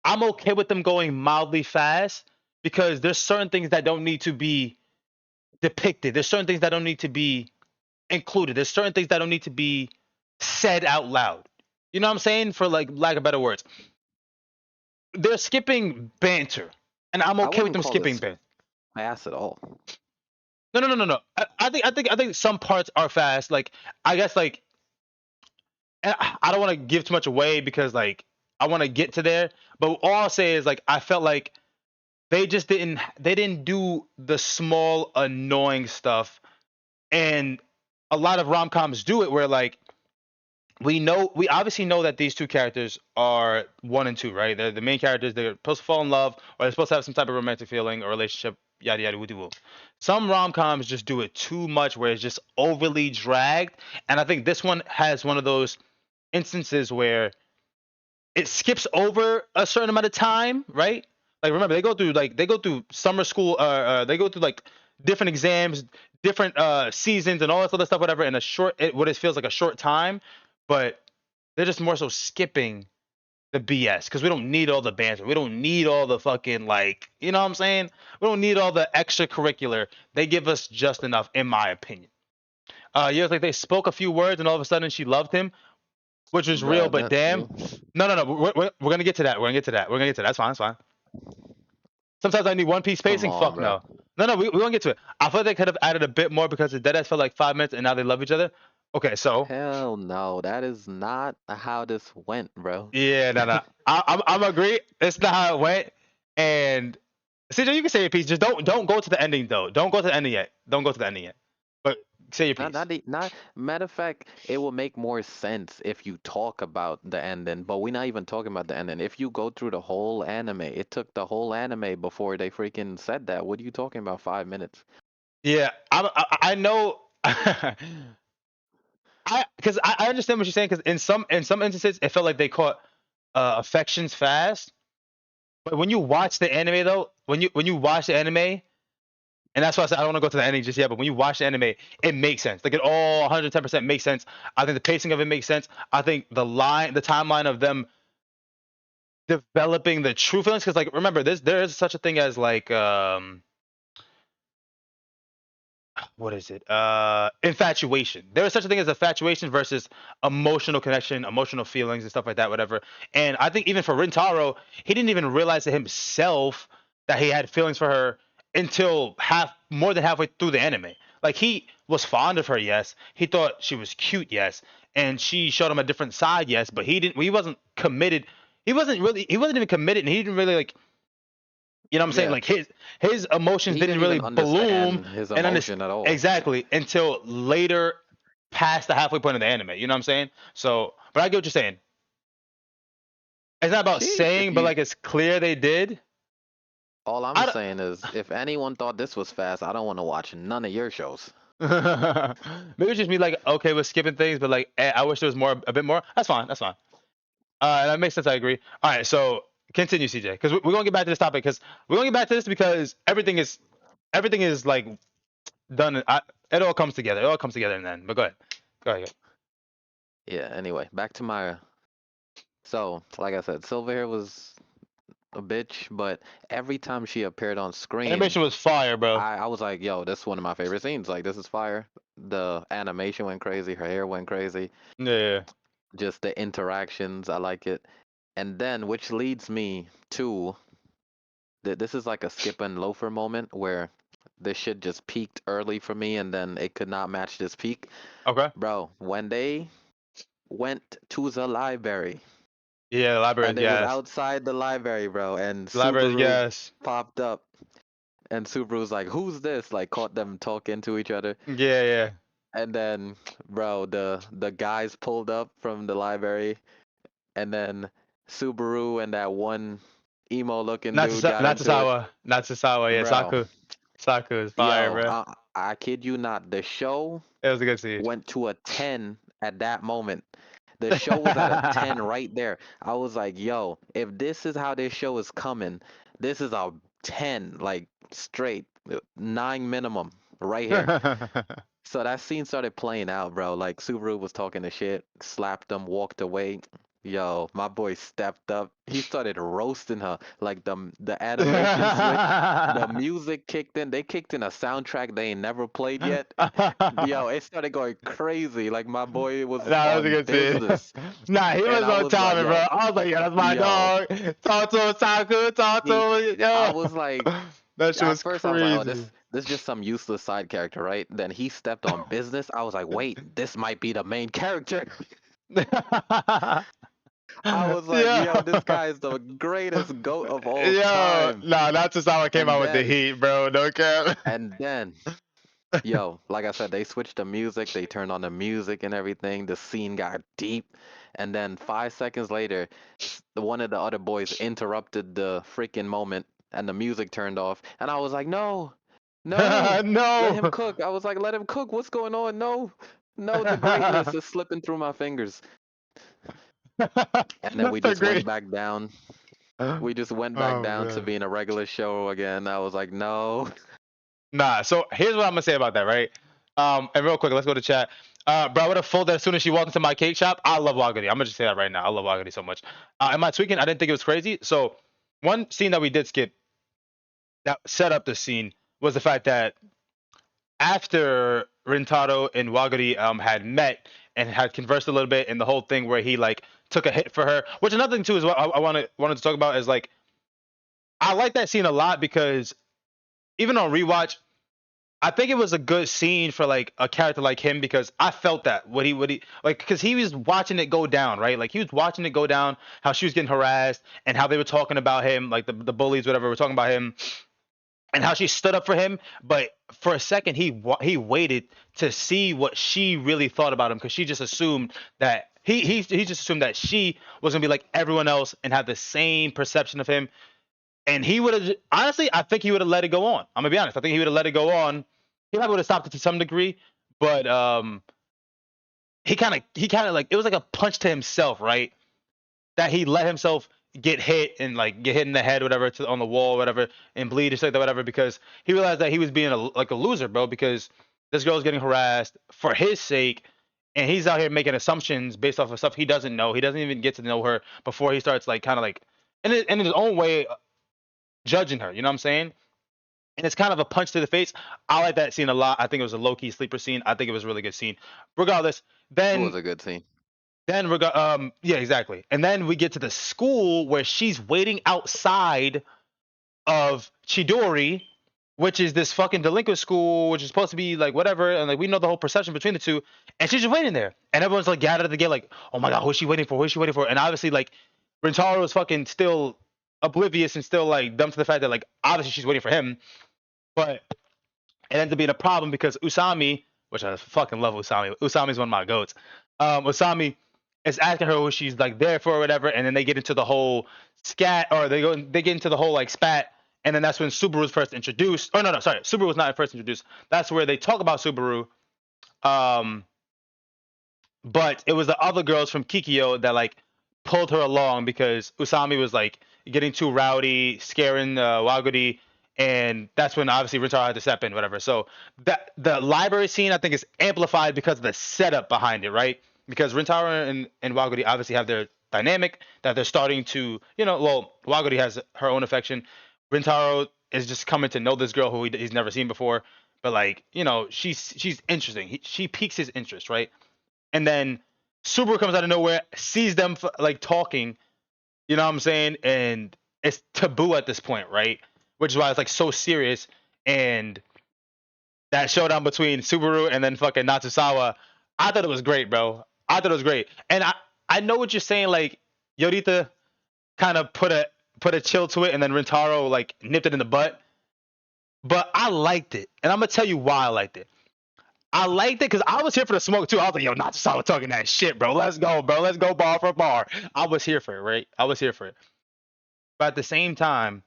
I'm okay with them going mildly fast because there's certain things that don't need to be depicted. There's certain things that don't need to be included. There's certain things that don't need to be said out loud. You know what I'm saying? For like lack of better words. They're skipping banter. And I'm I okay with wouldn't them call skipping this banter. fast at all. No. I think some parts are fast. Like I guess like and I don't want to give too much away because like I want to get to there. But all I'll say is like I felt like they didn't do the small annoying stuff, and a lot of rom coms do it where like we obviously know that these two characters are one and two, right? They're the main characters. They're supposed to fall in love or they're supposed to have some type of romantic feeling or relationship. Yada yada woody woo. Some rom coms just do it too much where it's just overly dragged, and I think this one has one of those instances where it skips over a certain amount of time, right? Like remember they go through summer school, they go through like different exams, different seasons, and all this other stuff, whatever, in what it feels like a short time, but they're just more so skipping the BS because we don't need all the banter. We don't need all the fucking like, you know what I'm saying? We don't need all the extracurricular. They give us just enough, in my opinion. Yeah, it's like they spoke a few words and all of a sudden she loved him, which was real. Bruh, But that's damn, you. no. We're gonna get to that. We're gonna get to that. We're gonna get to that. That's fine. That's fine. Sometimes I need One Piece Come pacing. on, Fuck bro. no. No. We won't get to it. I feel like they could have added a bit more because the Deadass felt like 5 minutes and now they love each other. Okay, so Hell no, that is not how this went, bro. yeah, no. I'm agree. It's not how it went. And CJ, you can say your piece. Just don't go to the ending though. Don't go to the ending yet. Don't go to the ending yet. But say your Not, piece. not. Matter of fact, it will make more sense if you talk about the ending. But we're not even talking about the ending. If you go through the whole anime, it took the whole anime before they freaking said that. What are you talking about? 5 minutes? Yeah, I know. I understand what you're saying because in some instances it felt like they caught affections fast. But when you watch the anime though, when you watch the anime, and that's why I said I don't want to go to the ending just yet. But when you watch the anime, it makes sense. Like it all 110% makes sense. I think the pacing of it makes sense. I think the timeline of them developing the true feelings. Because like remember, there is such a thing as like what is it? Infatuation. There is such a thing as infatuation versus emotional connection, emotional feelings, and stuff like that, whatever. And I think even for Rintaro, he didn't even realize to himself that he had feelings for her until more than halfway through the anime. Like he was fond of her, yes. He thought she was cute, yes, and she showed him a different side, yes. But he didn't. He wasn't committed. He wasn't even committed, and he didn't really like, you know what I'm saying? Yeah, Like his emotions he didn't didn't really even bloom understand his and emotion at all. exactly until later past the halfway point of the anime. You know what I'm saying? So, but I get what you're saying. It's not about Sheesh, if saying, but you. like it's clear they did. All I'm I saying is, if anyone thought this was fast, I don't want to watch none of your shows. don't, maybe it's just me like okay with skipping things, but like I wish there was more, a bit more. That's fine. That's fine. That makes sense. I agree. All right, so continue, CJ, because we're gonna get back to this topic because we're gonna get back to this because everything is like done. It all comes together. It all comes together in the end. But go ahead. Go ahead. Yeah, anyway, back to my. So, like I said, Silverhair was a bitch, but every time she appeared on screen, Animation was fire, bro. I was like, yo, this is one of my favorite scenes. Like, this is fire. The animation went crazy, her hair went crazy, Yeah. just the interactions, I like it. And then, which leads me to this is like a skip and loafer moment where this shit just peaked early for me and then it could not match this peak. Okay. Bro, when they went to the library Yeah, the library. and they was Yes. outside the library, bro, and The library. Subaru Yes. popped up and Subaru's like, "Who's this?" Like caught them talking to each other. Yeah. Yeah. And then, bro, the guys pulled up from the library and then Subaru and that one emo looking dude got into it. Natsusawa. Natsusawa. Yeah. Bro, Saku is fire, yo, bro. I kid you not, the show It was a good scene. went to a 10 at that moment. The show was at a 10 right there. I was like, yo, if this is how this show is coming, this is a 10, like straight, 9 minimum right here. So that scene started playing out, bro. Like Subaru was talking to shit, slapped him, walked away. Yo, my boy stepped up. He started roasting her. Like the animation switch, the music kicked in. They kicked in a soundtrack they ain't never played yet. Yo, it started going crazy. Like my boy was Nah, that was a on good scene. business. Nah, he And was I on was like, time, bro. yo, I was like, yeah, that's my yo. dog. Talk to him, Saku. Talk to He him, I yo. was like, That shit at was first I was like, oh, crazy. this is just some useless side character, right? Then he stepped on business. I was like, wait, this might be the main character. I was like, Yeah. yo, this guy is the greatest goat of all Yo, time. nah, not just how I came And out with the then, heat, bro. No cap. and then, yo, like I said, they switched the music. They turned on the music and everything. The scene got deep. And then 5 seconds later, one of the other boys interrupted the freaking moment and the music turned off. And I was like, no, no, let him No. cook. I was like, let him cook. What's going on? No, no, the greatness is slipping through my fingers. And then we That's a just went great. back down. We just went back Oh down to man. being a regular show again. I was like, no. Nah, so here's what I'm gonna say about that, right? And real quick, let's go to chat. Bro, I would have folded as soon as she walked into my cake shop. I love Wagadi. I'm gonna just say that right now. I love Wagadi so much. Am I tweaking? I didn't think it was crazy. So one scene that we did skip that set up the scene was the fact that after Rintaro and Wagadi had met and had conversed a little bit, and the whole thing where he like took a hit for her. Which another thing too is what I wanted to talk about is like I like that scene a lot because even on rewatch, I think it was a good scene for like a character like him because I felt that what he like because he was watching it go down, right? Like he was watching it go down, how she was getting harassed and how they were talking about him, like the bullies, whatever, were talking about him, and how she stood up for him. But for a second, he waited to see what she really thought about him because she just assumed that he just assumed that she was gonna be like everyone else and have the same perception of him. And he would have honestly, I think he would have let it go on. I'm gonna be honest. I think he would have let it go on. He probably would have stopped it to some degree, but he kind of like it was like a punch to himself, right? That he let himself get hit and like get hit in the head, whatever, on the wall, whatever, and bleed or something, whatever, because he realized that he was being like a loser, bro. Because this girl's getting harassed for his sake, and he's out here making assumptions based off of stuff he doesn't know. He doesn't even get to know her before he starts like kind of like in his own way judging her. You know what I'm saying? And it's kind of a punch to the face. I like that scene a lot. I think it was a low key sleeper scene. I think it was a really good scene. Regardless, It then was a good scene. yeah, exactly. And then we get to the school where she's waiting outside of Chidori, which is this fucking delinquent school, which is supposed to be like whatever, and like we know the whole perception between the two, and she's just waiting there, and everyone's like gathered at the gate, like, oh my god, who's she waiting for? Who's she waiting for? And obviously, like, Rintaro is fucking still oblivious and still like dumb to the fact that like obviously she's waiting for him, but it ends up being a problem because Usami, which I fucking love Usami. Usami's one of my goats. Usami is asking her who she's like there for or whatever, and then they get into the whole scat or they get into the whole like spat, and then that's when Subaru's first introduced. Oh no, sorry, Subaru was not first introduced. That's where they talk about Subaru. Um, but it was the other girls from Kikyo that like pulled her along because Usami was like getting too rowdy, scaring Waguri, and that's when obviously Rintaro had to step in, whatever. So that the library scene I think is amplified because of the setup behind it, right? Because Rintaro and Waguri obviously have their dynamic that they're starting to, well, Waguri has her own affection. Rintaro is just coming to know this girl who he's never seen before, but like, she's interesting. She piques his interest, right? And then Subaru comes out of nowhere, sees them like talking, you know what I'm saying? And it's taboo at this point, right? Which is why it's like so serious. And that showdown between Subaru and then fucking Natsusawa, I thought it was great, bro. I thought it was great. And I know what you're saying, like Yorita kind of put a chill to it, and then Rintaro like nipped it in the butt. But I liked it, and I'm gonna tell you why I liked it. I liked it because I was here for the smoke too. I was like, yo, not solid talking that shit, bro. Let's go, bro. Let's go bar for bar. I was here for it, right? I was here for it. But at the same time,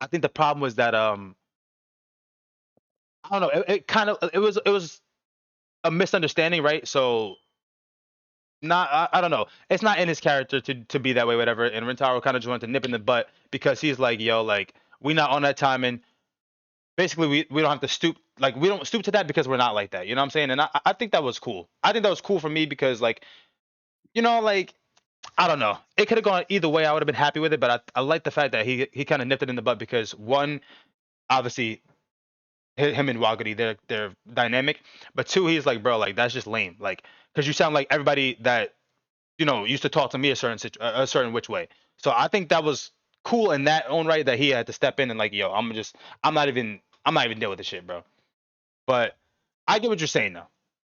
I think the problem was that I don't know, it kind of it was a misunderstanding, right? So not I don't know. It's not in his character to be that way, whatever. And Rintaro kind of just wanted to nip in the butt because he's like, yo, like we not on that timing. Basically we don't have to stoop like we don't stoop to that because we're not like that. You know what I'm saying? And I think that was cool. I think that was cool for me because like like I don't know. It could have gone either way. I would have been happy with it, but I like the fact that he kind of nipped it in the butt because one, obviously, him and Wagati, they're dynamic, but two, he's like, bro, like that's just lame, like because you sound like everybody that used to talk to me a a certain which way. So I think that was cool in that own right that he had to step in and like, yo, I'm not even dealing with this shit, bro. But I get what you're saying though.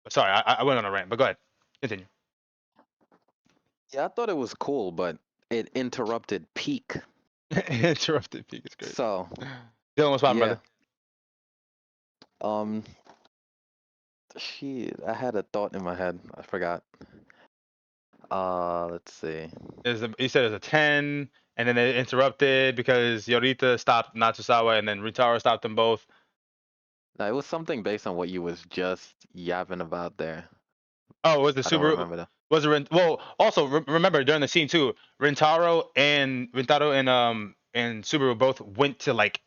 Sorry, I went on a rant, but go ahead, continue. Yeah, I thought it was cool, but it interrupted peak. Interrupted peak is great. So Dylan, what's poppin', yeah, brother? um, shit, I had a thought in my head. I forgot. Let's see. You said it was a 10, and then it interrupted because Yorita stopped Natsusawa, and then Ritaro stopped them both. No, it was something based on what you was just yapping about there. Oh, was the I don't Subaru? remember that. Was it? Well, also remember during the scene too, Rintaro and Subaru both went to like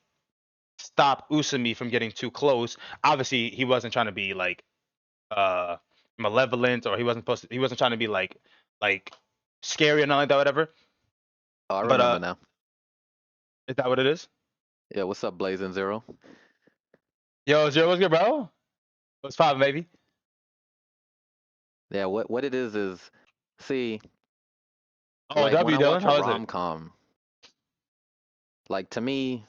stop Usami from getting too close. Obviously, he wasn't trying to be like uh malevolent, or he wasn't trying to be like scary or nothing like that, whatever. Oh, I But remember now. is that what it is? Yeah, what's up, Blazing Zero? Yo, Zero, what's good, bro? What's poppin', baby? Yeah, what it is, see, Oh, like when W I Dylan, watch a how is it? rom-com, like to me,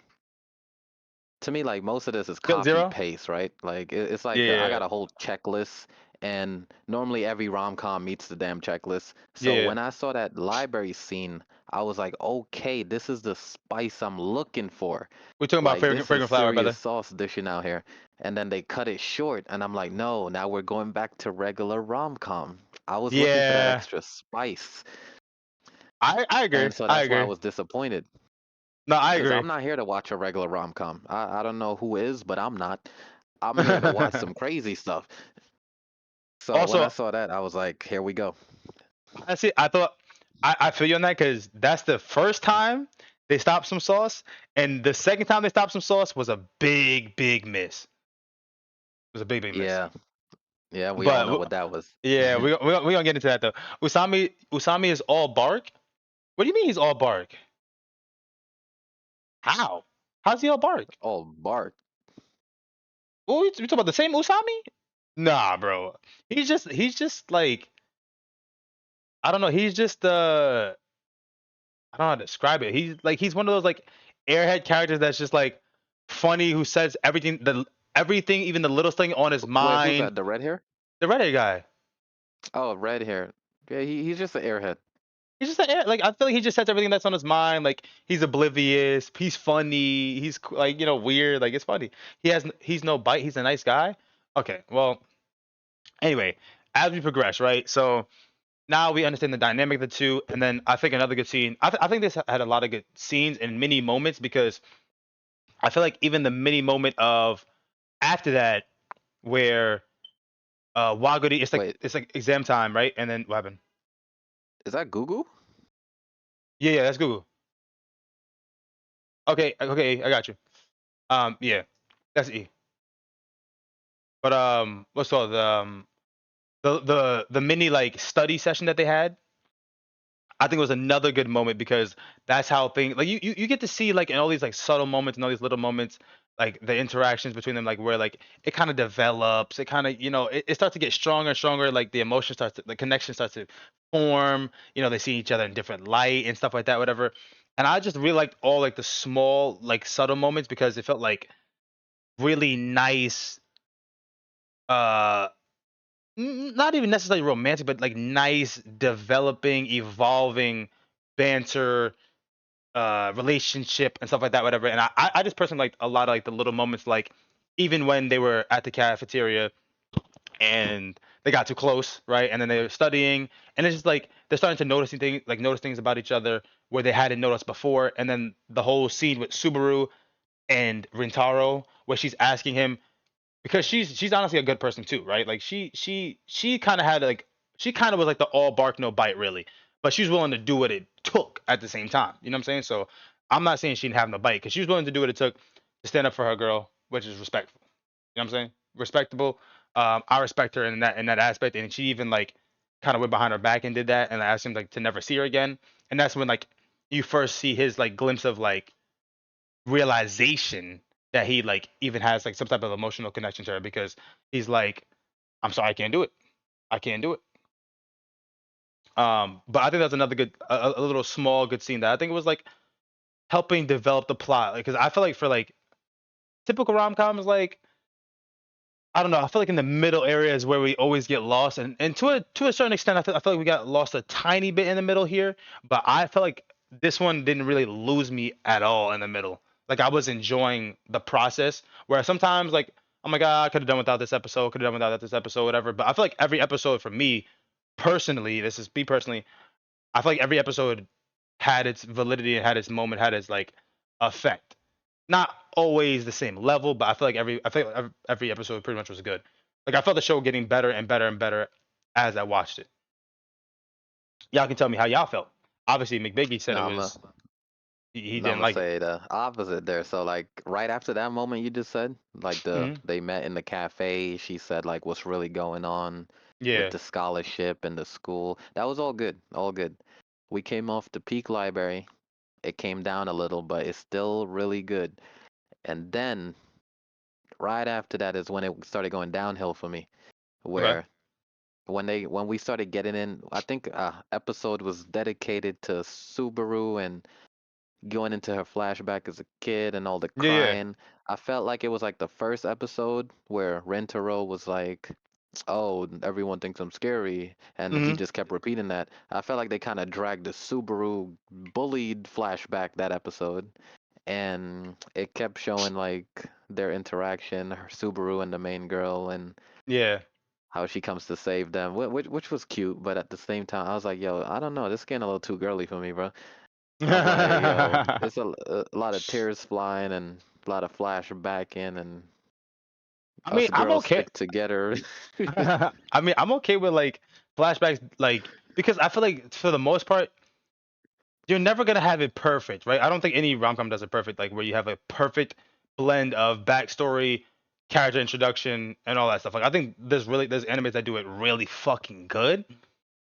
like most of this is copy Zero? paste, right? Like it's Yeah, like I yeah, got a whole checklist, and normally every rom-com meets the damn checklist. yeah, So yeah. when I saw that library scene, I was like, okay, this is the spice I'm looking for. We talking about Like this is fragrant flower, serious brother. sauce dishing out here. And then they cut it short, and I'm like, no, now we're going back to regular rom-com. I was looking for that Yeah, extra spice, I agree. and so I that's why I agree. was disappointed. No, I Cause agree. I'm not here to watch a regular rom-com. I don't know who is, but I'm not. I'm here to watch some crazy stuff. So when I Also, saw that, I was like, here we go. I thought I feel you on that because that's the first time they stopped some sauce, and the second time they stopped some sauce was a big miss. It was a big miss. Yeah, yeah, we all But know what that was. yeah, we gonna get into that though. Usami is all bark. What do you mean he's all bark? How? How's he all bark? Oh, Bart. Oh, we talking about the same Usami? Nah, bro. He's just like I don't know. He's just I don't know how to describe it. He's one of those like airhead characters that's just like funny, who says everything, even the littlest thing on his Wait, who's mind. that? The red hair? The redhead guy. Oh, red hair. Yeah, he's just an airhead. He's just like I feel like he just says everything that's on his mind. Like he's oblivious. He's funny. He's like weird. Like it's funny. He's no bite. He's a nice guy. Okay. Well, anyway, as we progress, right? So now we understand the dynamic of the two, and then I think another good scene. I think this had a lot of good scenes and mini moments because I feel like even the mini moment of after that where Waguri, Wait, it's like exam time, right? And then what happened? is that Gugu? Yeah, that's Google. Okay, I got you. Yeah, that's E. But what's called the mini like study session that they had. I think it was another good moment because that's how things like you get to see like in all these like subtle moments and all these little moments like the interactions between them, like where like it kind of develops, it kind of it starts to get stronger and stronger, like the emotion starts to, the connection starts to form, they see each other in different light and stuff like that, whatever. And I just really liked all like the small like subtle moments because it felt like really nice, uh not even necessarily romantic, but like nice developing, evolving banter, relationship and stuff like that, whatever. And I just personally like a lot of like the little moments, like even when they were at the cafeteria and they got too close, right? And then they were studying, and it's just like they're starting to notice things about each other where they hadn't noticed before. And then the whole scene with Subaru and Rintaro, where she's asking him, because she's honestly a good person too, right? Like she kind of had like she kind of was like the all bark no bite really, but she was willing to do what it took at the same time. You know what I'm saying? So I'm not saying she didn't have no bite because she was willing to do what it took to stand up for her girl, which is respectful. You know what I'm saying? Respectable. I respect her in that aspect, and she even like kind of went behind her back and did that, and I asked him like to never see her again, and that's when like you first see his like glimpse of like realization that he like even has like some type of emotional connection to her because he's like, I'm sorry, I can't do it. I can't do it. But I think that's another good, a little small good scene that I think it was like helping develop the plot. Because I feel like for like typical rom coms, like I don't know, I feel like in the middle area is where we always get lost, and to a certain extent, I feel like we got lost a tiny bit in the middle here. But I felt like this one didn't really lose me at all in the middle. Like I was enjoying the process. Where sometimes like oh my god, I could have done without this episode, could have done without this episode, whatever. But I feel like every episode for me personally, this is me personally, I feel like every episode had its validity and had its moment, had its like effect. Not always the same level, but I feel like every episode pretty much was good. Like I felt the show getting better and better and better as I watched it. Y'all can tell me how y'all felt. Obviously, McBiggie said No, it I'm was. He I'm didn't gonna like it. say the opposite there. So like right after that moment you just said, like Hmm. they met in the cafe, she said like what's really going on with Yeah. the scholarship and the school. That was all good, all good. We came off the peak library. It came down a little, but it's still really good. And then right after that is when it started going downhill for me, Okay. where when we started getting in, I think episode was dedicated to Subaru and going into her flashback as a kid and all the Yeah. Yeah. crying. I felt like it was like the first episode where Rentaro was like, "Oh, everyone thinks I'm scary," and he Hmm. just kept repeating that. I felt like they kind of dragged the Subaru bullied flashback that episode, and it kept showing like their interaction, her Subaru and the main girl, and Yeah. how she comes to save them, which was cute, but at the same time, I was like, yo, I don't know, this is getting a little too girly for me, bro. I'm like, yo, it's a lot of tears flying and a lot of flashbacking and I mean, us I'm girls okay. stick together. I mean, I'm okay with like flashbacks, like because I feel like for the most part, you're never gonna have it perfect, right? I don't think any rom com does it perfect, like where you have a perfect blend of backstory, character introduction, and all that stuff. Like I think there's animes that do it really fucking good.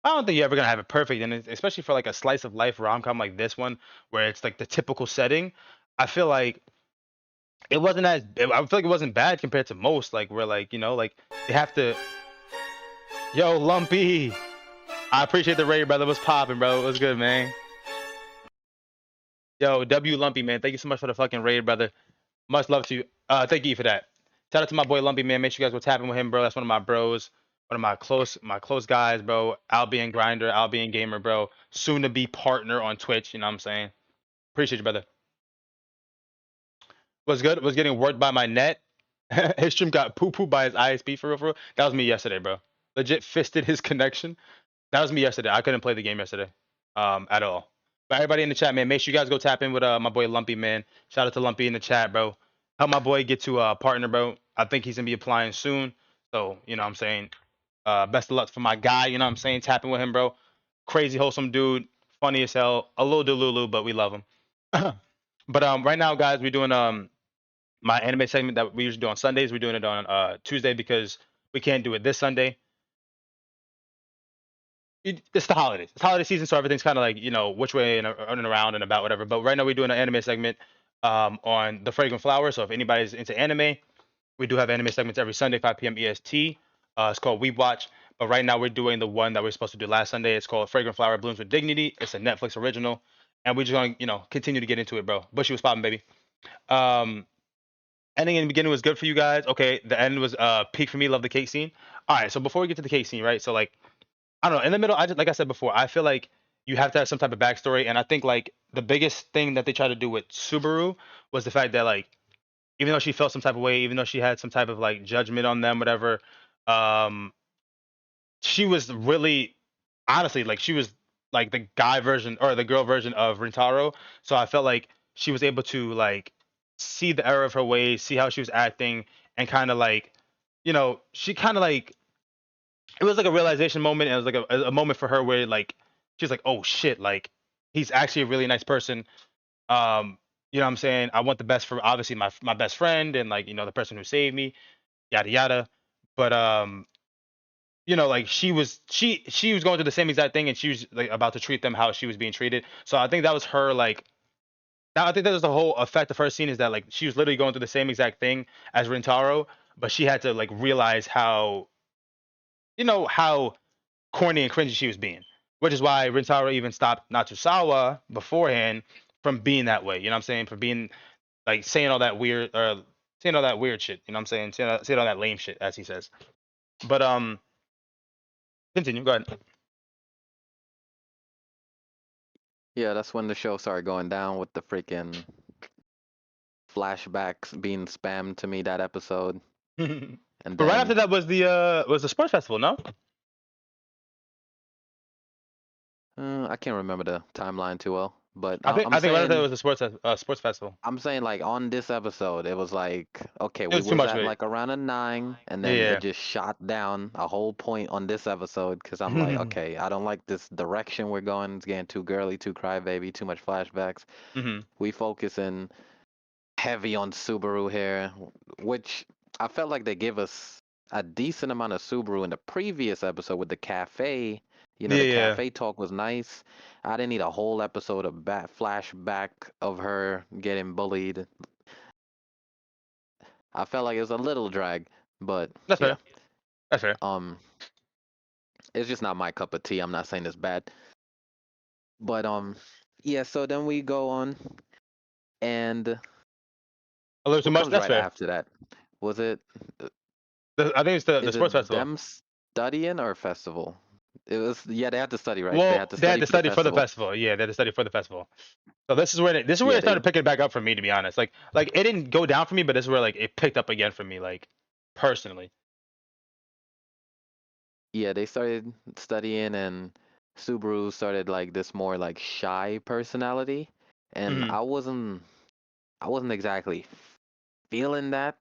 I don't think you're ever gonna have it perfect, and especially for like a slice of life rom com like this one, where it's like the typical setting. I feel like it wasn't as I feel like it wasn't bad compared to most, like where like like they have to. Yo, Lumpy. I appreciate the raid, brother. What's popping, bro? What's good, man? Yo, W Lumpy, man. Thank you so much for the fucking raid, brother. Much love to you. Thank you for that. Shout out to my boy Lumpy, man. Make sure you guys go tapping with him, bro. That's one of my bros, one of my close guys, bro. Albion grinder, Albion gamer, bro. Soon to be partner on Twitch. You know what I'm saying? Appreciate you, brother. Was good. Was getting worked by my net. His stream got poo poo by his ISP for real, for real. That was me yesterday, bro. Legit fisted his connection. That was me yesterday. I couldn't play the game yesterday, at all. But everybody in the chat, man, make sure you guys go tap in with my boy Lumpy, man. Shout out to Lumpy in the chat, bro. Help my boy get to partner, bro. I think he's gonna be applying soon. So you know what I'm saying. Best of luck for my guy. You know what I'm saying. Tapping with him, bro. Crazy wholesome dude, funny as hell. A little delulu, but we love him. But right now, guys, we're doing my anime segment that we usually do on Sundays. We're doing it on Tuesday because we can't do it this Sunday. It's the holidays. It's holiday season, so everything's kind of like which way and around and about whatever. But right now we're doing an anime segment on the Fragrant Flower. So if anybody's into anime, we do have anime segments every Sunday, 5 p.m. EST. It's called WeebWatch. But right now we're doing the one that we are supposed to do last Sunday. It's called Fragrant Flower Blooms with Dignity. It's a Netflix original, and we're just gonna continue to get into it, bro. Bushy was popping, baby. Um, Ending in the beginning was good for you guys. Okay, the end was peak for me. Love the cake scene. All right, so before we get to the cake scene, right? So like I don't know. In the middle, I just like I said before, I feel like you have to have some type of backstory, and I think like the biggest thing that they tried to do with Subaru was the fact that like even though she felt some type of way, even though she had some type of like judgment on them, whatever, um, she was really honestly like she was like the guy version or the girl version of Rintaro. So I felt like she was able to like see the error of her ways, see how she was acting, and kind of like she kind of like it was like a realization moment, and it was like a moment for her where like she's like, oh shit, like he's actually a really nice person. Um, you know what I'm saying? I want the best for obviously my best friend and like the person who saved me, yada yada. But like she was going through the same exact thing, and she was like about to treat them how she was being treated. So I think that was her like. Now I think that was the whole effect of her scene is that like she was literally going through the same exact thing as Rintaro, but she had to like realize how corny and cringy she was being, which is why Rintaro even stopped Natsusawa beforehand from being that way. You know what I'm saying? For being like saying all that weird shit. You know what I'm saying? Saying all that lame shit, as he says. But continue. Go ahead. Yeah, that's when the show started going down with the freaking flashbacks being spammed to me that episode. And But right after then that was the sports festival. No. I can't remember the timeline too well, But I I'm think right after it saying was a sports festival. I'm saying like on this episode, it was like okay, It we was too was much at for it. like around a 9, and then it Yeah. just shot down a whole point on this episode because I'm like, hmm okay, I don't like this direction we're going. It's getting too girly, too crybaby, too much flashbacks. We focusing heavy on Subaru here, which I felt like they give us a decent amount of Subaru in the previous episode with the cafe. You know, Yeah, the yeah. cafe talk was nice. I didn't need a whole episode of flashback of her getting bullied. I felt like it was a little drag, but That's yeah, fair. That's fair. um, it's just not my cup of tea. I'm not saying it's bad, but yeah. So then we go on, and A little too what much. comes That's right fair. after that? Was it? I think it's the Is sports it festival. them studying or festival? It was, yeah, they had to study, right? They Well, had to they had study to for the study for the festival. festival. Yeah, they had to study for the festival. So this is where Yeah, they they started picking back up for me, to be honest. Like it didn't go down for me, but this is where like it picked up again for me, like personally. yeah, they started studying, and Subaru started like this more like shy personality, and hmm I wasn't exactly feeling that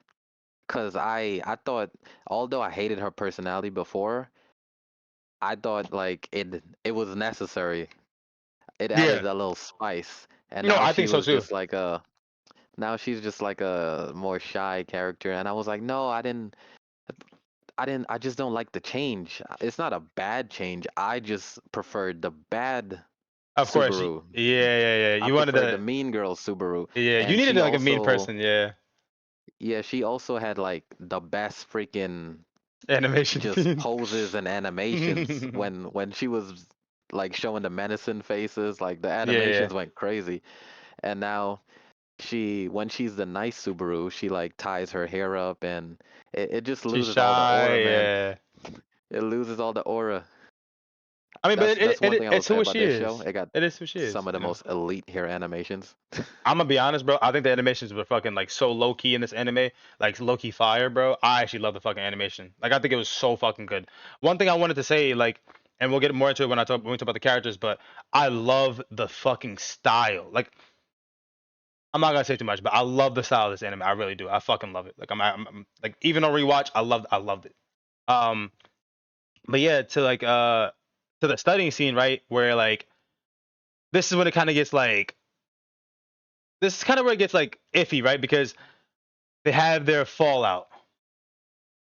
because I thought, although I hated her personality before, I thought like it was necessary. It added Yeah. a little spice, and No, now I she think so was too. just like a now she's just like a more shy character, and I was like, no, I just don't like the change. It's not a bad change. I just preferred the bad Of course. Subaru. Yeah. I You wanted preferred the to. mean girl Subaru. Yeah, you And needed she like a mean also, person. Yeah. yeah, she also had like the best freaking Animation just scene. poses and animations when she was like showing the menacing faces, like the Yeah. animations went crazy. And now when she's the nice Subaru, she like ties her hair up, and it just She's loses all the shy. aura, man. Yeah. It loses all the aura. I mean, but That's one thing I will it's say who about she this show. is. It got It is who she is. some of the You know. most elite hair animations. I'm gonna be honest, bro. I think the animations were fucking like so low key in this anime, like low key fire, bro. I actually love the fucking animation. Like I think it was so fucking good. One thing I wanted to say, like, and we'll get more into it when we talk about the characters, but I love the fucking style. Like I'm not gonna say too much, but I love the style of this anime. I really do. I fucking love it. Like I'm like even on rewatch, I loved it. Um, but yeah, to the studying scene, right, where like this is when it kind of gets like this is kind of where it gets like iffy, right, because they have their fallout.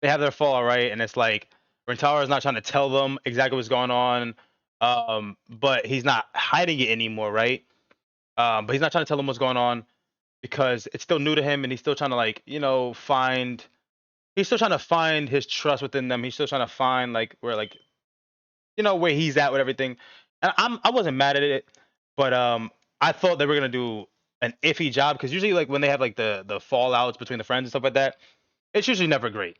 They have their fallout, right? And it's like Rentaro is not trying to tell them exactly what's going on, but he's not hiding it anymore, right? But he's not trying to tell them what's going on because it's still new to him, and he's still trying to like find. He's still trying to find his trust within them. He's still trying to find like where like where he's at with everything. And I wasn't mad at it, but I thought they were gonna do an iffy job because usually like when they have like the fallouts between the friends and stuff like that, it's usually never great,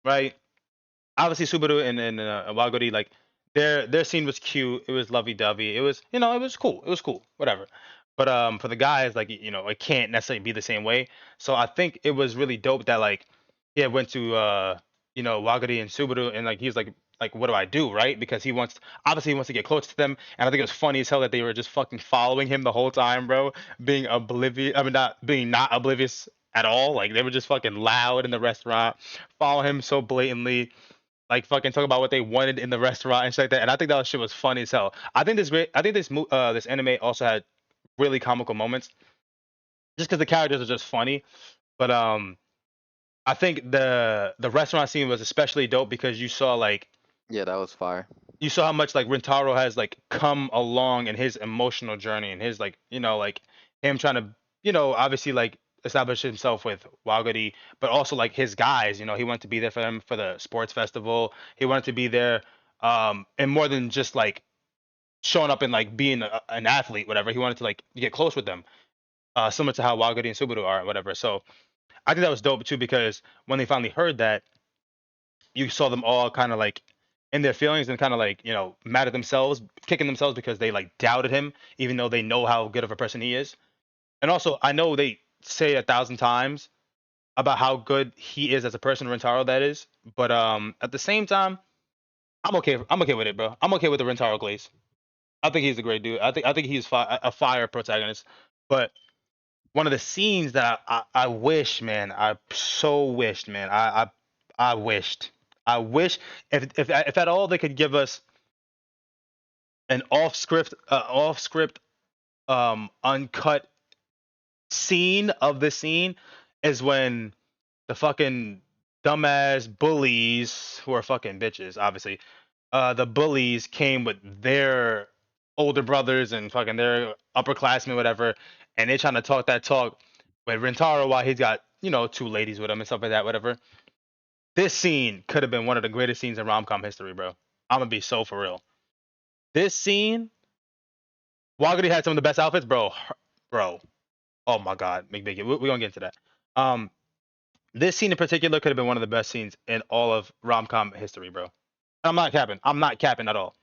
right? Obviously Subaru and Wagori, like their scene was cute. It was lovey dovey. It was it was cool. It was cool. Whatever. But for the guys, like it can't necessarily be the same way. So I think it was really dope that like he had went to Wagori and Subaru and like he was like what do I do, right? Because he wants to get close to them, and I think it was funny as hell that they were just fucking following him the whole time, bro, being oblivious. I mean, not oblivious at all. Like they were just fucking loud in the restaurant, follow him so blatantly, like fucking talk about what they wanted in the restaurant and shit like that. And I think that shit was funny as hell. I think this anime also had really comical moments, just because the characters are just funny. But I think the restaurant scene was especially dope because Yeah, that was fire. you saw how much like Rintaro has like come along in his emotional journey and his like like him trying to obviously like establish himself with Wagodi, but also like his guys. He wanted to be there for them for the sports festival. He wanted to be there, and more than just like showing up and like being an athlete, whatever. He wanted to like get close with them, similar to how Wagodi and Subaru are, whatever. So I think that was dope too because when they finally heard that, you saw them all kind of like in their feelings and kind of like mad at themselves, kicking themselves because they like doubted him, even though they know how good of a person he is. And also, I know they say 1,000 times about how good he is as a person, Rentaro that is, but at the same time, I'm okay. I'm okay with it, bro. I'm okay with the Rentaro glaze. I think he's a great dude. I think he's a fire protagonist. But one of the scenes that I wish, man, I so wished, man, I wished, I wish if at all they could give us an off script, uncut scene of the scene is when the fucking dumbass bullies who are fucking bitches, obviously. The bullies came with their older brothers and fucking their upperclassmen, whatever, and they trying to talk that talk with Rentaro while he's got, two ladies with him and stuff like that, whatever. This scene could have been one of the greatest scenes in rom com history, bro. I'm gonna be so for real. This scene, Wagati had some of the best outfits, bro. Bro, oh my god, McBiggie. We're gonna get into that. Um, this scene in particular could have been one of the best scenes in all of rom com history, bro. I'm not capping. I'm not capping at all.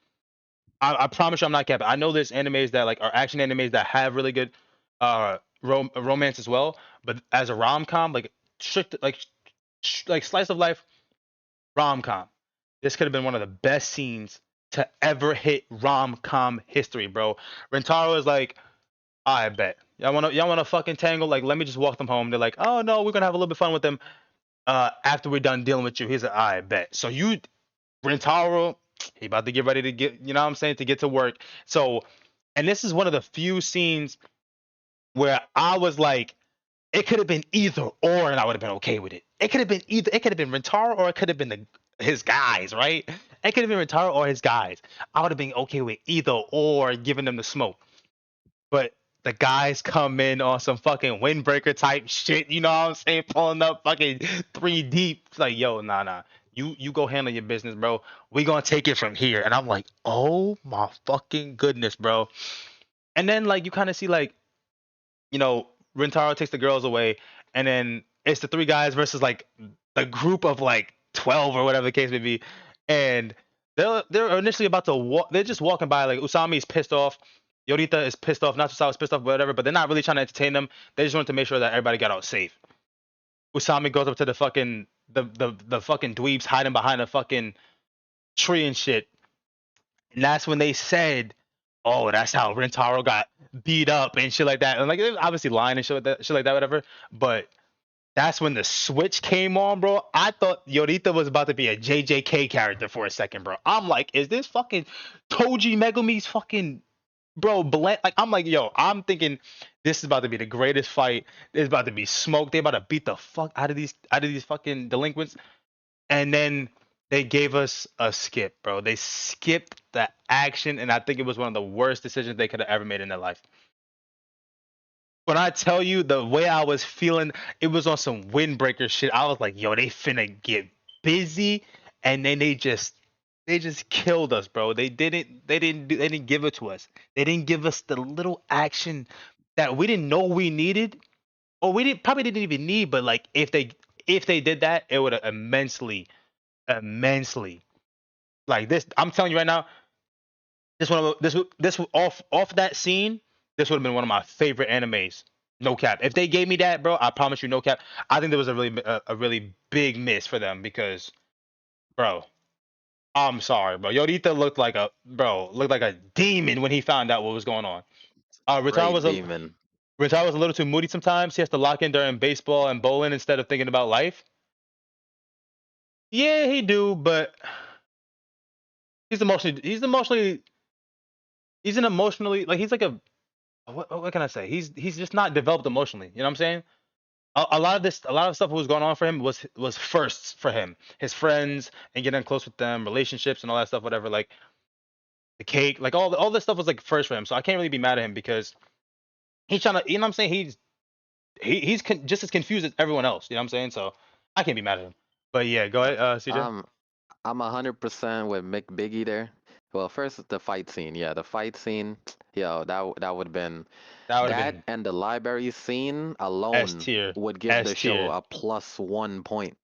I promise you, I'm not capping. I know there's animes that like are action animes that have really good romance as well, but as a rom com, like strict like slice of life rom com, this could have been one of the best scenes to ever hit rom com history, bro. Rentaro is like, I bet y'all wanna fucking tangle. Like, let me just walk them home. They're like, oh no, we're gonna have a little bit of fun with them. After we're done dealing with you, he's like, I bet. So you Rentaro, he about to get ready to get, you know what I'm saying, to get to work. So, and this is one of the few scenes where I was like, it could have been either or, and I would have been okay with it. It could have been either, it could have been Rentaro or it could have been his guys, right? It could have been Rentaro or his guys. I would have been okay with either or, giving them the smoke. But the guys come in on some fucking windbreaker type shit, you know what I'm saying? Pulling up fucking three deep. It's like, yo, nah. You go handle your business, bro. We gonna take it from here. And I'm like, oh my fucking goodness, bro. And then like you kind of see like, Rintaro takes the girls away, and then it's the three guys versus like the group of like 12 or whatever the case may be. And they're initially about to walk, they're just walking by, like Usami's pissed off. Yorita is pissed off, Natsusawa is pissed off, whatever, but they're not really trying to entertain them. They just wanted to make sure that everybody got out safe. Usami goes up to the fucking the fucking dweebs hiding behind a fucking tree and shit. And that's when they said, "Oh, that's how Rentaro got beat up and shit like that." And like, they're obviously lying and shit like that, whatever. But that's when the switch came on, bro. I thought Yorita was about to be a JJK character for a second, bro. I'm like, is this fucking Toji Megumi's fucking bro blend? Like, I'm like, yo, I'm thinking this is about to be the greatest fight. It's about to be smoke. They about to beat the fuck out of these fucking delinquents. And then they gave us a skip, bro. They skipped the action, and I think it was one of the worst decisions they could have ever made in their life. When I tell you the way I was feeling, it was on some windbreaker shit. I was like, yo, they finna get busy, and then they just killed us, bro. They didn't give it to us. They didn't give us the little action that we didn't know we needed, or we didn't probably didn't even need. But like, if they did that, it would have immensely, like this. I'm telling you right now, off that scene, this would have been one of my favorite animes. No cap. If they gave me that, bro, I promise you, no cap. I think there was a really big miss for them because, bro, I'm sorry, bro. Yorita looked like a demon when he found out what was going on. Ritar Straight was a demon. Ritar was a little too moody sometimes. He has to lock in during baseball and bowling instead of thinking about life. Yeah, he do, but he's an emotionally, like, he's like a, what can I say? He's just not developed emotionally. You know what I'm saying? A lot of stuff that was going on for him was firsts for him. His friends and getting close with them, relationships and all that stuff, whatever. Like the cake, like all this stuff was like first for him. So I can't really be mad at him because he's trying to. You know what I'm saying? Just as confused as everyone else. You know what I'm saying? So I can't be mad at him. But yeah, go ahead, CJ. I'm I'm 100% with Mick Biggie there. Well, first the fight scene. Yeah, the fight scene. Yo, that would have been That would have that, been and the library scene S alone tier, would give S the show tier, a +1 point.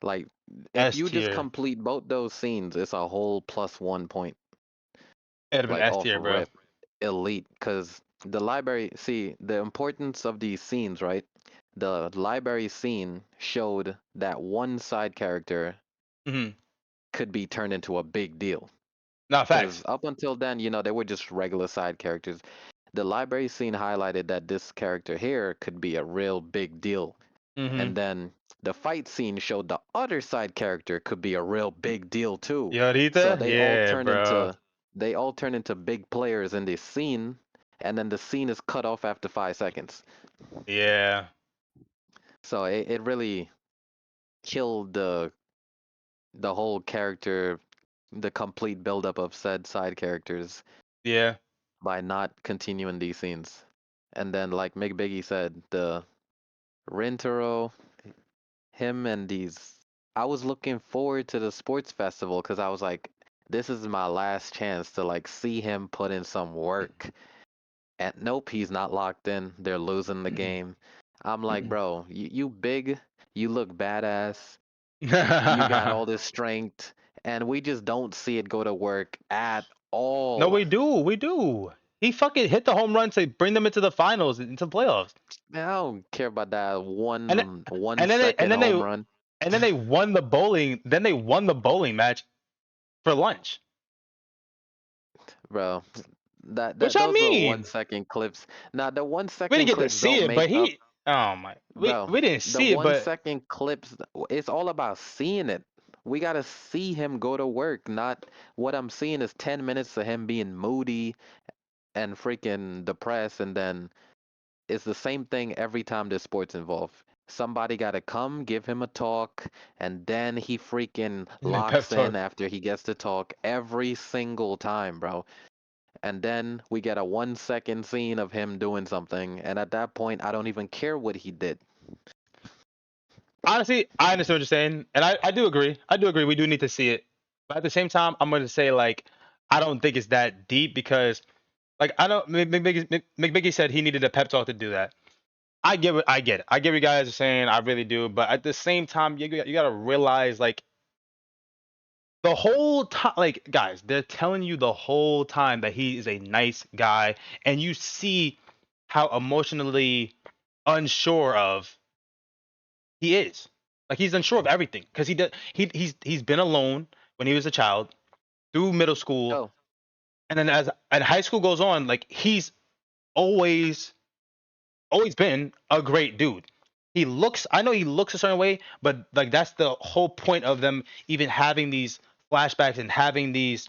Like, if S you just tier. complete both those scenes, it's a whole +1 point. It'd have been Like, S off tier, bro. rip, elite. Because the library, see, the importance of these scenes, right? The library scene showed that one side character Hmm. could be turned into a big deal. Not Because facts. up until then, you know, they were just regular side characters. The library scene highlighted that this character here could be a real big deal. Mm-hmm. And then the fight scene showed the other side character could be a real big deal too. You So Rita? Yeah, bro. they all turn into big players in this scene, and then the scene is cut off after 5 seconds. Yeah. So it really killed the whole character, the complete buildup of said side characters Yeah. by not continuing these scenes. And then, like Mick Biggie said, the Rintaro, him and these. I was looking forward to the sports festival because I was like, this is my last chance to like see him put in some work. And nope, he's not locked in. They're losing the game. I'm like, bro, you big, you look badass, you got all this strength, and we just don't see it go to work at No, all. we do. We do. He fucking hit the home run to bring them into the finals, into the playoffs. Man, I don't care about that And one and then they and second then home they run, and then they won the bowling. Then they won the bowling match for lunch. bro. Which I Those little one mean, second clips. Now the one we didn't second get to clips see don't it, but make up, he. Oh my. We bro. we didn't The see it, one but second clips, it's all about seeing it. We gotta see him go to work. Not what I'm seeing is 10 minutes of him being moody and freaking depressed, and then it's the same thing every time there's sports involved. Somebody gotta come give him a talk, and then he freaking pep locks in talk. after he gets to talk every single time, bro. And then we get a 1 second scene of him doing something, and at that point, I don't even care what he did. Honestly, I understand what you're saying, and I do agree. I do agree. We do need to see it, but at the same time, I'm going to say like I don't think it's that deep because like I don't. McBiggie said he needed a pep talk to do that. I get it. I get what you guys are saying. I really do. But at the same time, you gotta realize like the whole time, like guys, they're telling you the whole time that he is a nice guy, and you see how emotionally unsure of he is. Like he's unsure of everything because he's been alone when he was a child through middle school, Oh, and then as high school goes on, like he's always always been a great dude. I know he looks a certain way, but like that's the whole point of them even having these flashbacks and having these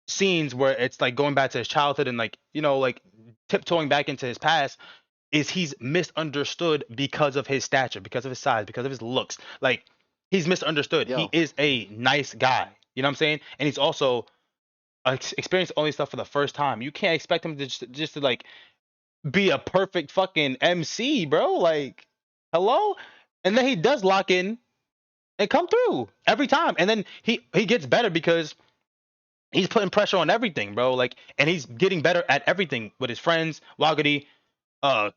scenes where it's like going back to his childhood and like, like tiptoeing back into his past is he's misunderstood because of his stature, because of his size, because of his looks. Like he's misunderstood. He yo, is a nice guy. You know what I'm saying? And he's also experienced all these stuff for the first time. You can't expect him to just to like be a perfect fucking MC, bro. Like, hello? And then he does lock in and come through every time. And then he gets better because he's putting pressure on everything, bro. Like, and he's getting better at everything with his friends, Wagati,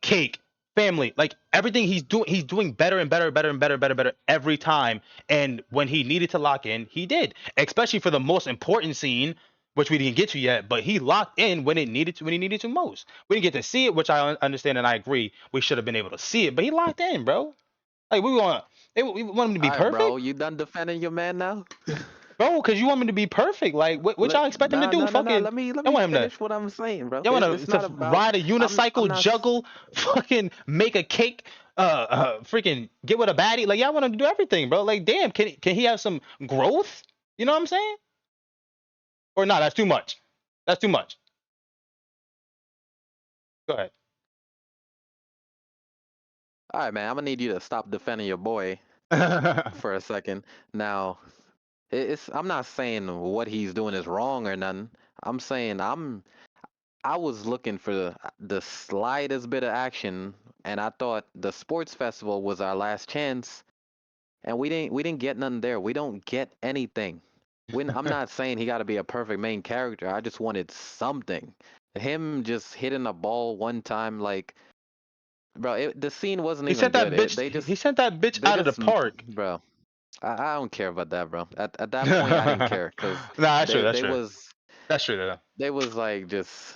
Cake, family, like everything he's doing better and better, better and better, better, better every time. And when he needed to lock in, he did. Especially for the most important scene, which we didn't get to yet, but he locked in when he needed to most. We didn't get to see it, which I understand and I agree. We should have been able to see it, but he locked in, bro. Like we want him to be all right, bro, perfect, you done defending your man now? bro, because you want him to be perfect. Like what y'all expect him to Nah, do? nah, nah, nah. Fucking, Let I me want him to finish what I'm saying, bro. Y'all It's want not to about. ride a I'm unicycle, not. juggle, fucking make a cake, freaking get with a baddie. Like y'all want to do everything, bro. Like damn, can he have some growth? You know what I'm saying? Or not? That's too much. That's too much. Go All right, man. I'm gonna need you to stop defending your boy ahead. for a second. Now, I'm not saying what he's doing is wrong or nothing. I'm saying I was looking for the slightest bit of action, and I thought the sports festival was our last chance, and we didn't get nothing there. We don't get anything. I'm not saying he got to be a perfect main character. I just wanted something. Him just hitting a ball one time, like, bro, the scene wasn't he even sent that good. bitch. He sent that bitch out of the park. Bro, I don't care about that, bro. At that point, I didn't care because Nah, that's true. they That's they true. was That's true though. they was like just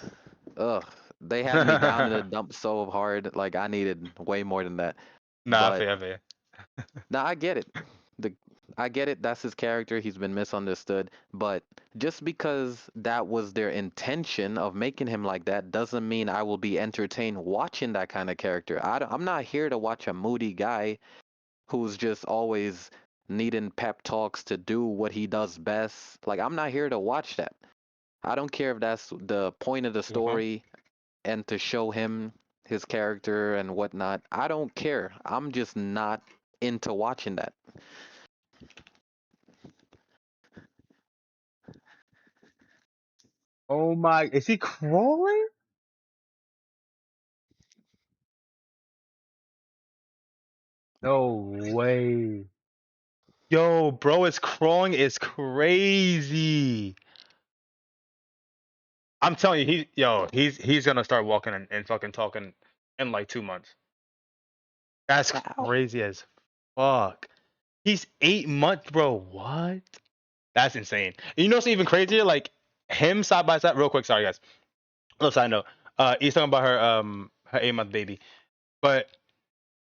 ugh. They had me down in the dump so hard. Like I needed way more than that. Nah, But fair, fair. now I get it. I get it. That's his character. He's been misunderstood. But just because that was their intention of making him like that doesn't mean I will be entertained watching that kind of character. I'm not here to watch a moody guy who's just always needing pep talks to do what he does best. Like, I'm not here to watch that. I don't care if that's the point of the Uh-huh. story and to show him his character and whatnot. I don't care. I'm just not into watching that. Oh my, is he crawling? No way. Yo, bro, it's crawling is crazy. I'm telling you, he's gonna start walking and fucking talking in like 2 months. That's Ow. crazy as fuck. He's 8 months, bro. What? That's insane. And you know what's even crazier? Like him side by side. Real quick, sorry guys. Little side note. He's talking about her 8 month baby. But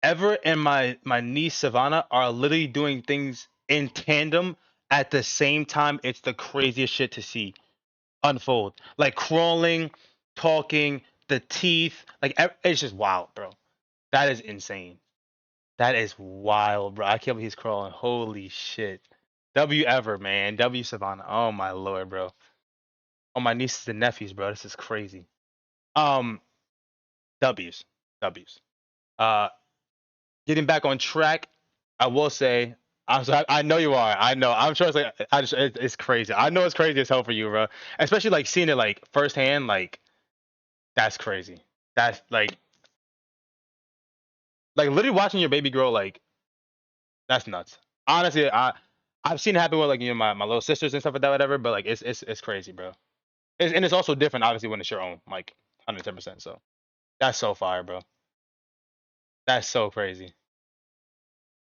Ever and my niece Savannah are literally doing things in tandem at the same time. It's the craziest shit to see unfold. Like crawling, talking, the teeth. Like it's just wild, bro. That is insane. That is wild, bro. I can't believe he's crawling. Holy shit. W ever, man. W Savannah. Oh my lord, bro. Oh, my nieces and nephews, bro. This is crazy. Um, W's. W's. Uh, Getting back on track, I will say, I know you are. I know. I'm sure it's like it's crazy. I know it's crazy as hell for you, bro. Especially like seeing it like firsthand. Like that's crazy. That's like literally watching your baby grow. Like that's nuts. Honestly, I've seen it happen with like my little sisters and stuff like that, whatever. But like it's crazy, bro. And it's also different, obviously, when it's your own, like 110%. So that's so fire, bro. That's so crazy.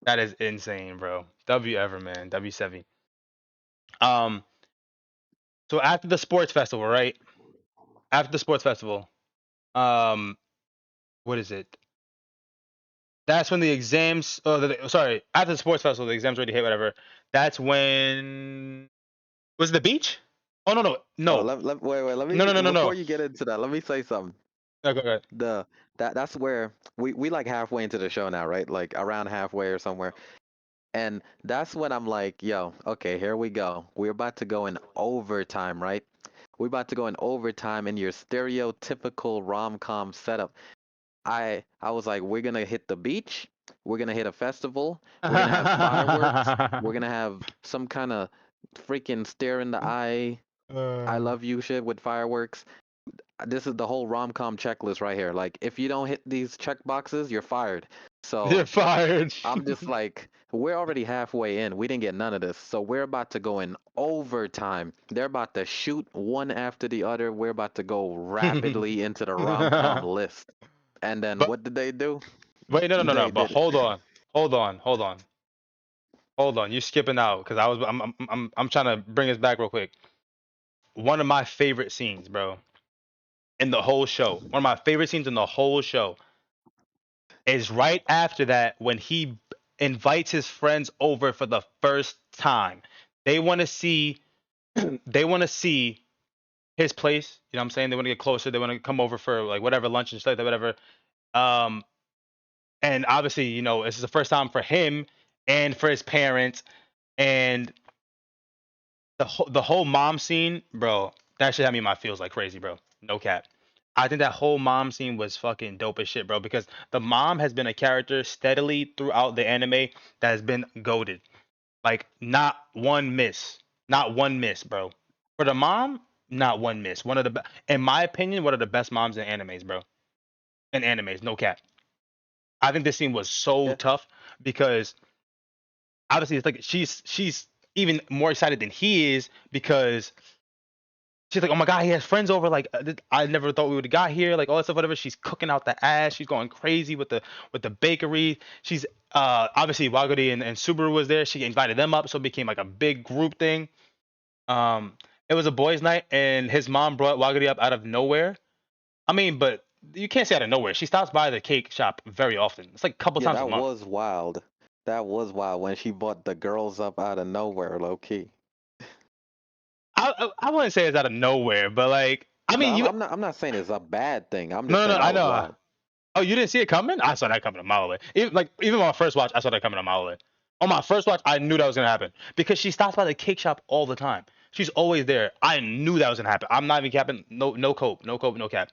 That is insane, bro. W ever, man. W7. Um, so after the sports festival, right? After the sports festival, um, what is it? That's when the exams. Oh, sorry. After the sports festival, the exams already hit. Whatever. That's when was it the beach? Oh no no Oh, no wait. Let no me no no no before no. you get into that. Let me say something. No, go ahead. The that's where we like halfway into the show now, right? Like around halfway or somewhere. And that's when I'm like, yo, okay, here we go. We're about to go in overtime, right? We're about to go in overtime in your stereotypical rom-com setup. I was like, we're gonna hit the beach, we're gonna hit a festival, we're gonna have fireworks, we're gonna have some kind of freaking stare in the eye, I uh, love you shit with fireworks. This is the whole rom-com checklist right here. Like, if you don't hit these check boxes, you're fired. So you're fired. I'm just like, we're already halfway in. We didn't get none of this. So we're about to go in overtime. They're about to shoot one after the other. We're about to go rapidly into the rom-com list. And then but what did they do? wait, no no no no. They But did it. hold on. You're skipping out because I'm trying to bring us back real quick. One of my favorite scenes, bro, in the whole show. One of my favorite scenes in the whole show is right after that when he invites his friends over for the first time. They want to see they want to see his place. You know what I'm saying? They want to get closer. They want to come over for like whatever lunch and stuff, whatever. Um, and obviously, this is the first time for him and for his parents. And the whole mom scene, bro, that shit had me in my feels like crazy, bro. No cap. I think that whole mom scene was fucking dope as shit, bro, because the mom has been a character steadily throughout the anime that has been goaded. Like not one miss. Not one miss, bro. For the mom, not one miss. One of the in my opinion, one of the best moms in animes, bro. In animes, no cap. I think this scene was so Yeah, tough because obviously it's like she's even more excited than he is because she's like, oh my god, he has friends over. Like, I never thought we would have got here. Like all that stuff, whatever. She's cooking out the ass. She's going crazy with the bakery. She's obviously Waguri and Subaru was there. She invited them up, so it became like a big group thing. Um, it was a boys' night, and his mom brought Waguri up out of nowhere. I mean, but you can't say out of nowhere. She stops by the cake shop very often. It's like a couple yeah, times a that month. was wild. That was wild when she brought the girls up out of nowhere, low key. I wouldn't say it's out of nowhere, but like I No, mean you I'm not saying it's a bad thing. I'm just no no saying no that I was know. wild. Oh, you didn't see it coming? I saw that coming a mile away. Even on my first watch, I saw that coming a mile away. On my first watch, I knew that was gonna happen because she stops by the cake shop all the time. She's always there. I knew that was gonna happen. I'm not even capping. No cope, no cope, no cap.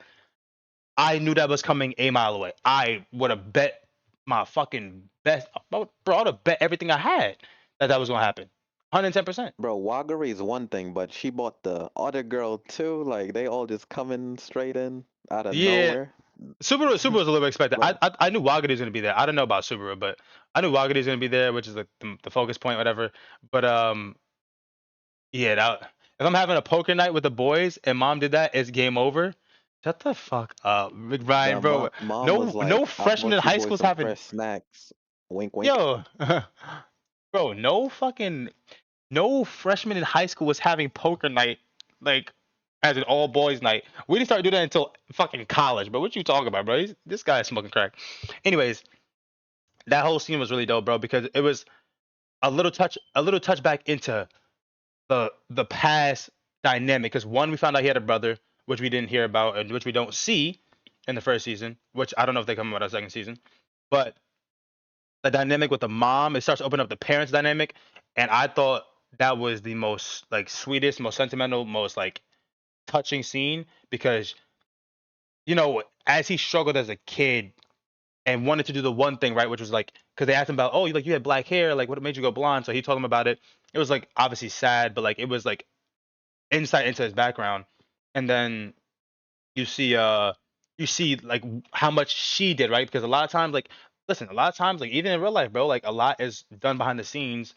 I knew that was coming a mile away. I would have bet my fucking best, bro. I would have bet everything I had that that was gonna happen. 110%. Bro, Wagari is one thing, but she bought the other girl too. Like they all just coming straight in out of Yeah, nowhere. Subaru was a little bit expected. Like, I knew Wagati was gonna be there. I don't know about Subaru, but I knew Wagati was gonna be there, which is like the focus point, whatever. But yeah, if I'm having a poker night with the boys and mom did that, it's game over. Shut the fuck up, Ryan, the bro. mom was No like, "I freshman in bought you high boys school is some having fresh snacks." Wink, wink. yo, bro. No freshman in high school was having poker night like as an all boys night. We didn't start doing that until fucking college, bro. What you talking about, bro? This guy is smoking crack. Anyways, that whole scene was really dope, bro, because it was a little touch back into the past dynamic. Because one, we found out he had a brother, which we didn't hear about and which we don't see in the first season. Which I don't know if they come about a second season, but the dynamic with the mom, it starts to open up the parents dynamic, and I thought that was the most like sweetest, most sentimental, most like touching scene because as he struggled as a kid and wanted to do the one thing right, which was like because they asked him about, oh, you had black hair, like what made you go blonde? So he told them about it. It was like obviously sad, but like it was like insight into his background, and then you see like how much she did, right? Because a lot of times, like listen, a lot of times, like even in real life, bro, like a lot is done behind the scenes,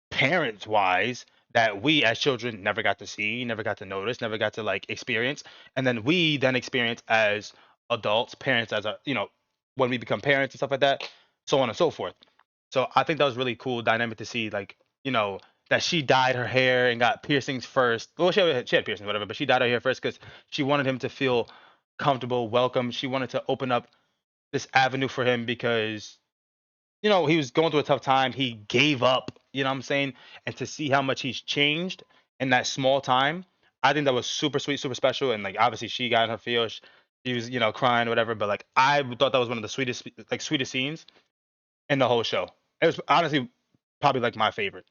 parents wise, that we as children never got to see, never got to notice, never got to like experience, and then we then experience as adults, parents as a when we become parents and stuff like that, so on and so forth. So I think that was really cool dynamic to see, like, that she dyed her hair and got piercings first. Well, she had piercings, whatever, but she dyed her hair first because she wanted him to feel comfortable, welcome. She wanted to open up this avenue for him because, he was going through a tough time. He gave up, you know what I'm saying? And to see how much he's changed in that small time, I think that was super sweet, super special. And like obviously she got in her feels. She was, crying or whatever. But like I thought that was one of the sweetest scenes in the whole show. It was honestly probably like my favorite.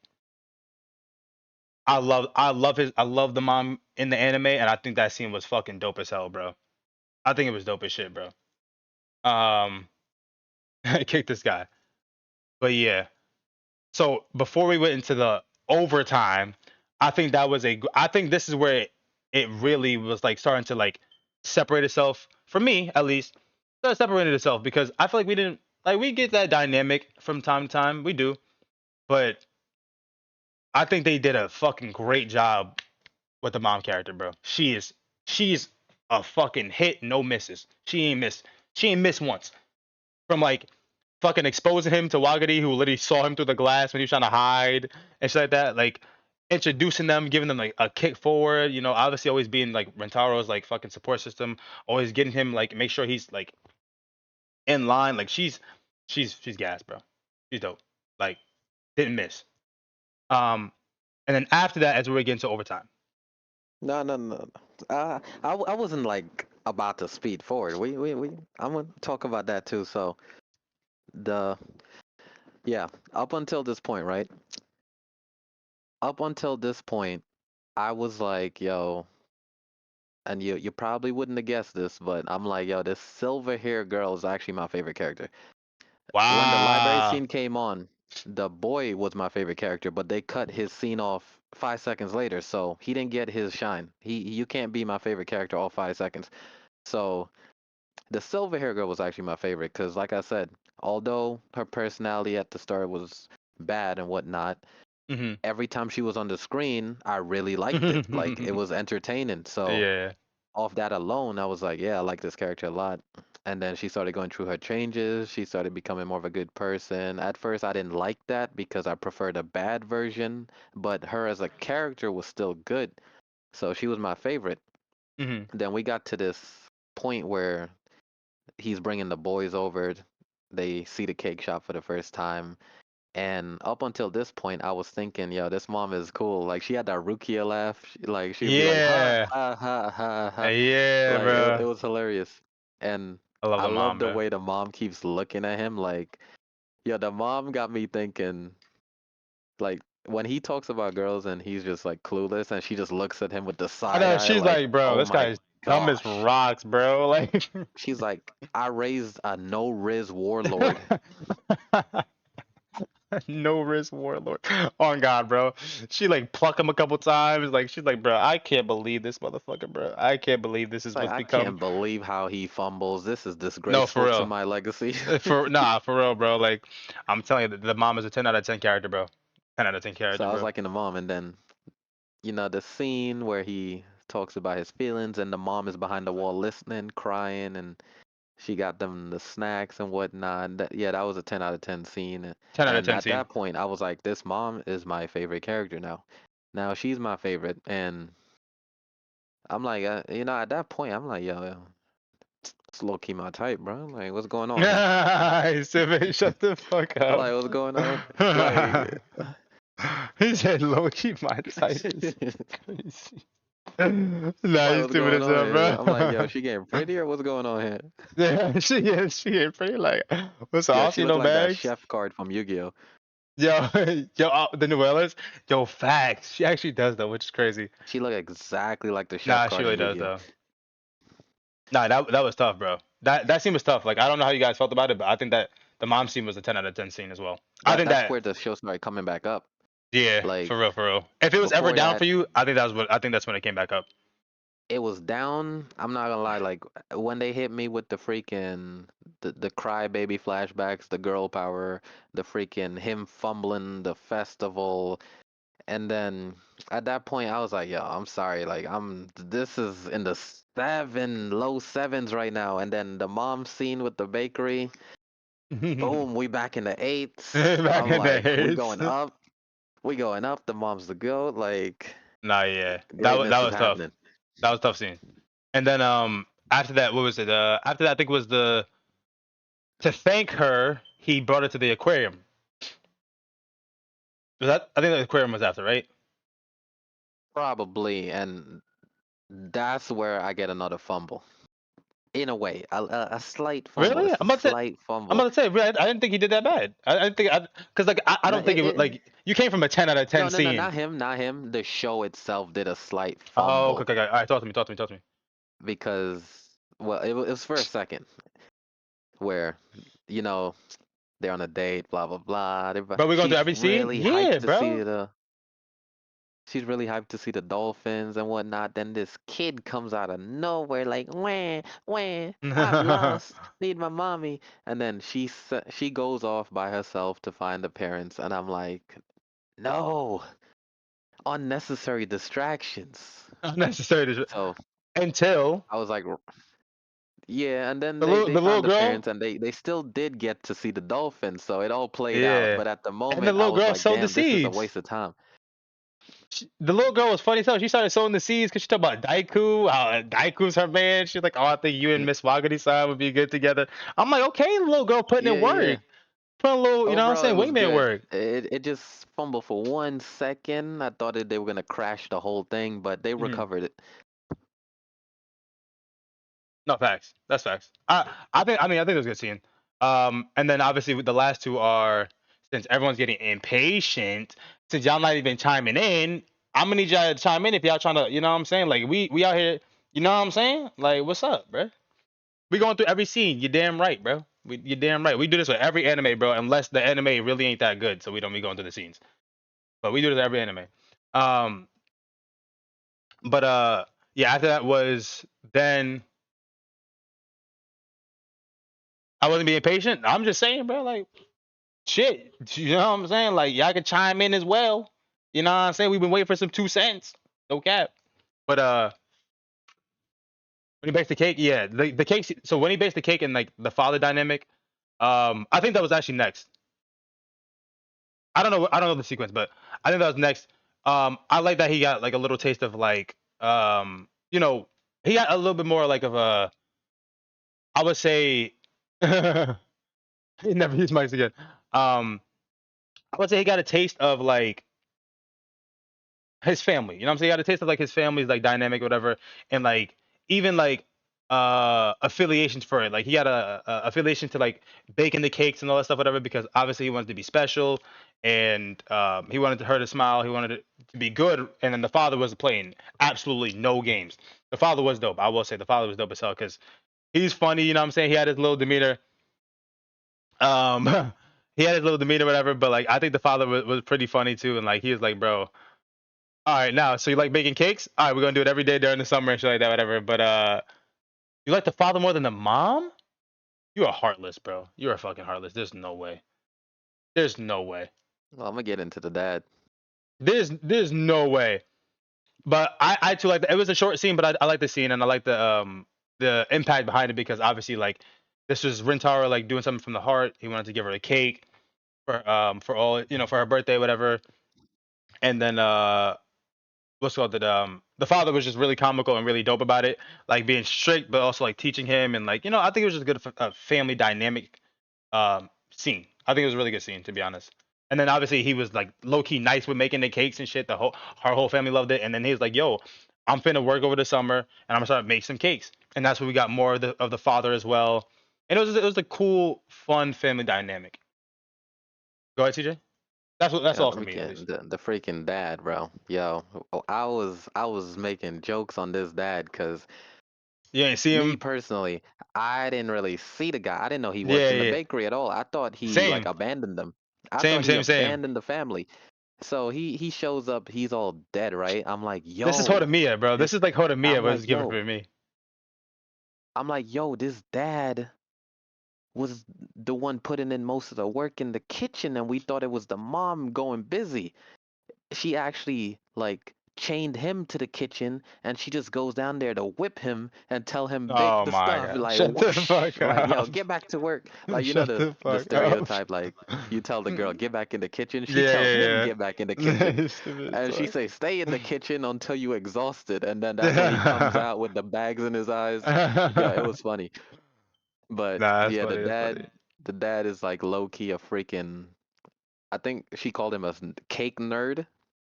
I love the mom in the anime, and I think that scene was fucking dope as hell, bro. I think it was dope as shit, bro. Um, kick this guy, but yeah. So before we went into the overtime, I think this is where it really was like starting to like separate itself for me at least. Started separating itself because I feel like we didn't like we get that dynamic from time to time, we do, but I think they did a fucking great job with the mom character, bro. She's a fucking hit, no misses. She ain't missed once. From like fucking exposing him to Wagati, who literally saw him through the glass when he was trying to hide and shit like that. Like introducing them, giving them like a kick forward. Obviously always being like Rentaro's like fucking support system, always getting him like make sure he's like in line. Like she's gas, bro. She's dope. Like didn't miss. Um, and then after that, as we get into overtime. No, no, no, no. I wasn't like about to speed forward. We. I'm gonna talk about that too. So the yeah, up until this point, right? Up until this point, I was like, yo, and you probably wouldn't have guessed this, but I'm like, yo, this silver hair girl is actually my favorite character. When the library Wow. scene came on, the boy was my favorite character, but they cut his scene off 5 seconds later, so he didn't get his shine. You can't be my favorite character all 5 seconds. So the silver hair girl was actually my favorite because, like I said, although her personality at the start was bad and whatnot, Mhm. every time she was on the screen, I really liked it. Like it was entertaining. So Yeah. off that alone, I was like, yeah, I like this character a lot. And then she started going through her changes. She started becoming more of a good person. At first, I didn't like that because I preferred a bad version, but her as a character was still good. So she was my favorite. Mhm. Then we got to this point where he's bringing the boys over. They see the cake shop for the first time. And up until this point, I was thinking, yo, this mom is cool. Like she had that Rukia laugh. Like she'd be like, ha Yeah. ha ha ha ha. Yeah, Like it bro. was hilarious. And I love I the love mom, the bro. way the mom keeps looking at him. Like, yo, the mom got me thinking, like when he talks about girls and he's just like clueless, and she just looks at him with the I side know eye, she's like, like, bro, oh this my guy's dumb as gosh. rocks, bro. Like, She's like, I raised a no riz warlord. no risk warlord. On God, bro. She like pluck him a couple times. Like she's like, bro, I can't believe this motherfucker, bro. I can't believe this is Like, what's I become. can't believe how he fumbles. This is No, for disgraceful to real. my legacy. For nah, for real, bro. Like, I'm telling you, the mom is a 10 out of 10 character, bro. 10 out of 10 So character, I was bro. liking the mom, and then the scene where he talks about his feelings, and the mom is behind the wall listening, crying, and she got them the snacks and whatnot. Yeah, that was a 10 out of 10 scene. 10 out of And 10 at scene. that point, I was like, this mom is my favorite character now. Now she's my favorite, and I'm like, at that point, I'm like, yo, it's low key my type, bro. Like, what's going on here? He said, "Man, shut the fuck I'm up." like, what's going on? Like, He said, "Low key, my type is crazy." Nah, like, you what's stupid going as on hell, here? I'm like, yo, bro. she getting prettier? What's going on here? Yeah, she ain't pretty. Like, what's up? I Yo, don't she see looked no like that bags. chef card from Yu-Gi-Oh! Yo, yo, the Novellas. Yo, facts. She actually does though, which is crazy. She looked exactly like the chef Nah, she card in really does Yu-Gi-Oh! though. Nah, that was tough, bro. That scene was tough. Like, I don't know how you guys felt about it, but I think that the mom scene was a 10 out of 10 scene as well. I think That's that, where the show started coming back up. yeah, Like for real, for real. If it was ever before down for that, you, I think that's when it came back up. it was down. I'm not gonna lie, like when they hit me with the freaking the crybaby flashbacks, the girl power, the freaking him fumbling the festival, and then at that point I was like, yo, I'm sorry, like this is in the low sevens right now, and then the mom scene with the bakery, boom, we back in the eights. Back I'm in the like, days. we going up, the mom's the goat, like Nah, yeah, that greatness is was tough. happening. That was a tough scene. And then after that, what was it? After that, I think was the to thank her, he brought her to the aquarium. Was that I think the aquarium was after, right? Probably, and that's where I get another fumble. In a way, a slight fumble. Really? It's a slight I'm fumble. about to say, really, I didn't think he did that bad. I didn't think because like I No, don't think it was like you came from a 10 out of 10 no, scene. not him, not him. The show itself did a slight Oh, okay, fumble okay, okay. All right, talk to me, talk to me, talk to me. because, well, it was for a second where, you know, they're on a date, blah blah blah. Bro, we going through She's every scene? really hyped Yeah, to see bro. the. She's really hyped to see the dolphins and whatnot. Then this kid comes out of nowhere, like, wah, wah, I'm lost, need my mommy. And then she goes off by herself to find the parents, and I'm like, no, unnecessary distractions. Unnecessary. So Until I was like, yeah. And then the they little found the girl. parents, and they still did get to see the dolphins, so it all played out. Yeah, But at the and the moment, I little was girl like, sowed the damn, this is a seeds. waste of time. The little girl was funny as hell. She started sowing the seeds because she talked about Daiku. Daiku's her man. She's like, oh, I think you and Mm, Miss Wagati-san would be good together. I'm like, okay, little girl putting in yeah, yeah. work. Putting a little, you know what I'm Overall, it saying, was wingman good. work. It just fumbled for 1 second. I thought they were gonna crash the whole thing, but they Mhm. recovered it. No, facts. That's facts. I think it was a good scene. And then obviously with the last two are since everyone's getting impatient, since y'all not even chiming in, I'm gonna need y'all to chime in if y'all trying to, you know what I'm saying? Like we out here, you know what I'm saying? Like what's up, bro? We going through every scene. You're damn right, bro. You're damn right. We do this with every anime, bro. Unless the anime really ain't that good, so we don't be going through the scenes. But we do this with every anime. Um, but yeah. After that was then I wasn't being patient. I'm just saying, bro. Like shit. You know what I'm saying? Like y'all can chime in as well. You know what I'm saying? We've been waiting for some 2 cents. No cap. But when he bakes the cake, yeah, the cake. So when he bakes the cake and like the father dynamic, I think that was actually next. I don't know the sequence, but I think that was next. I like that he got like a little taste of like he got a little bit more like of a I would say he never used mics again. Um I would say he got a taste of like his family. You know what I'm saying? He got a taste of like his family's like dynamic, whatever, and like even like affiliations for it. Like he had a affiliation to like baking the cakes and all that stuff, whatever, because obviously he wanted to be special and he wanted her to smile, he wanted it to be good, and then the father was playing absolutely no games. The father was dope. I will say the father was dope as hell because he's funny, you know what I'm saying? He had his little demeanor. Um he had his little demeanor, whatever, but like I think the father was pretty funny too, and like he was like, bro, all right, now, so you like baking cakes? All right, we're gonna do it every day during the summer and shit like that, whatever. But you like the father more than the mom? You are heartless, bro. You are fucking heartless. There's no way. There's no way. Well, I'm gonna get into the dad. There's no way. But I too like it was a short scene, but I like the scene and I like the impact behind it because obviously like this was Rintaro like doing something from the heart. He wanted to give her a cake for all for her birthday, whatever. And then what's called it the father was just really comical and really dope about it, like being strict but also like teaching him and like I think it was just a good family dynamic scene. I think it was a really good scene, to be honest. And then obviously he was like low key nice with making the cakes and shit. Our whole family loved it. And then he was like, yo, I'm finna work over the summer and I'm gonna start make some cakes. And that's when we got more of the father as well. And it was a cool fun family dynamic. Go ahead, TJ. That's Yeah, all let for me me at get least. the freaking dad, bro. Yo, I was making jokes on this dad because You ain't see me him. personally, I didn't really see the guy. I didn't know he worked Yeah, in the yeah. bakery at all. I thought he like Same. abandoned them. I Same, thought he same, same. abandoned the family. So he shows up, he's all dead, right? This is Hodamiya, bro. This This is like Hodamiya I'm was like, given for yo, me. this dad was the one putting in most of the work in the kitchen, and we thought it was the mom going busy. She actually like chained him to the kitchen, and she just goes down there to whip him and tell him bake Oh the my stuff god. like Shut the whoosh, fuck like yo, up. get back to work. Like Shut the the the fuck up. stereotype, like you tell the girl get back in the kitchen, she Yeah, tells him yeah, get back in the yeah. kitchen, You stupid as and she fuck. say stay in the kitchen until you exhausted, and then that's when he comes out with the bags in his eyes. Yeah, it was funny. But Nah, that's yeah, funny. That's funny. the dad is like low key a freaking. I think she called him a cake nerd.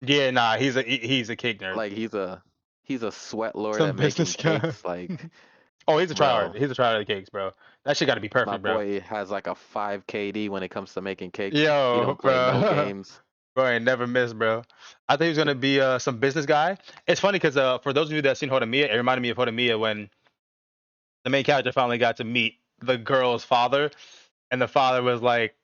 Yeah, nah, he's a cake nerd. Like he's a sweat lord Some at making business guy. cakes. Like, Oh, he's a tryhard. bro, He's a tryhard of the cakes, bro. That shit got to be my perfect, bro. boy has like a 5 KD when it comes to making cakes. He Yo, don't play no bro. games. Bro, I ain't never missed, bro. I think he's gonna be some business guy. It's funny because for those of you that seen Hodamiya, it reminded me of Hodamiya when the main character finally got to meet the girl's father, and the father was like,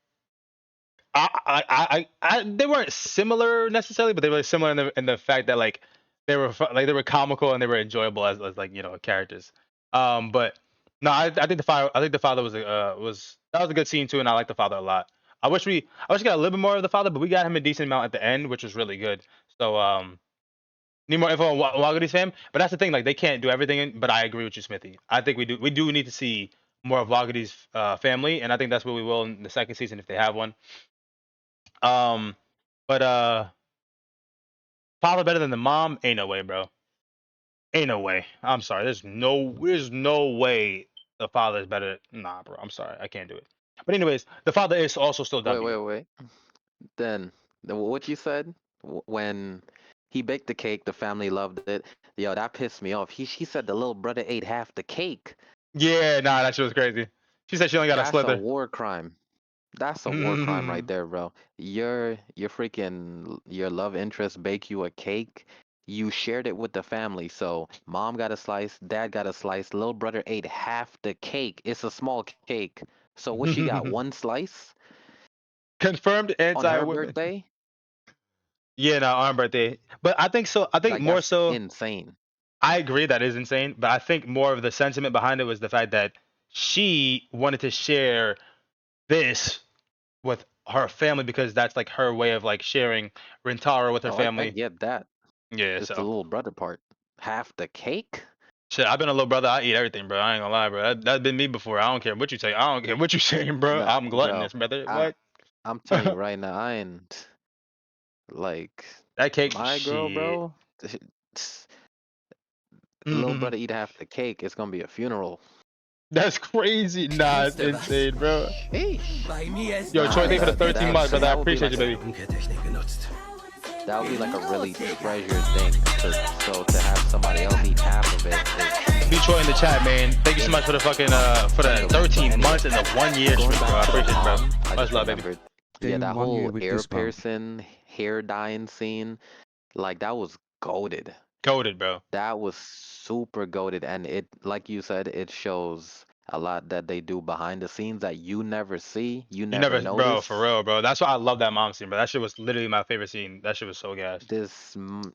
they weren't similar necessarily, but they were similar in the fact that like like they were comical and they were enjoyable as like characters. But no, I think the father was that was a good scene too, and I like the father a lot. I wish we got a little bit more of the father, but we got him a decent amount at the end, which was really good. So need more info on Wagadi's fam, but that's the thing. Like they can't do everything. But I agree with you, Smithy. I think we do need to see more of Wagadi's family, and I think that's what we will in the second season if they have one. Um, but father better than the mom? Ain't no way, bro. Ain't no way. I'm sorry. There's no way the father is better. Nah, bro. I'm sorry. I can't do it. But anyways, the father is also still Wait, W. wait, wait. Then what you said when he baked the cake, the family loved it. Yo, that pissed me off. She said the little brother ate half the cake. Yeah, nah, that shit was crazy. She said she only got a That's a slither. war crime. That's a war crime right there, bro. Your freaking your love interest bake you a cake. You shared it with the family. So mom got a slice, dad got a slice, little brother ate half the cake. It's a small cake. So what she got? One slice Confirmed on anti her women. birthday? Yeah, no, on birthday. But I think so. I think Like more that's so. insane. I agree that is insane, but I think more of the sentiment behind it was the fact that she wanted to share this with her family because that's like her way of like sharing Rintaro with her Oh, I family. get that. Yeah, It's the so little brother part. Half the cake? shit. I've been a little brother. I eat everything, bro. I ain't gonna lie, bro. That's been me before. I don't care what you say. I don't care what you saying, bro. Nah, I'm gluttonous, bro. brother. I What? I'm telling you right now, I ain't like That cake, my girl, shit. bro. Little brother eat half the cake, it's gonna be a funeral. That's crazy. Nah, it's insane, bro. Sheesh. Yo, Troy, thank you for the That 13 months, brother. I that would be appreciate like you, a baby. really treasured thing to have somebody else eat half of it Be Troy in the chat, man. Thank you so is much for the fucking for the special. But 13 anyway, months and the 1 year going streak, bro. I back to the appreciate you, bro. mom, I Much just love, baby. remembered, yeah, Same that 1 year whole with ear Goosebump. piercing, hair dyeing scene, like that was goaded. Goated, bro. That was super goaded, and it, like you said, it shows a lot that they do behind the scenes that you never see, you You never never, bro, for notice. real, bro. That's why I love that mom scene, bro. That shit was literally my favorite scene. That shit was so gas.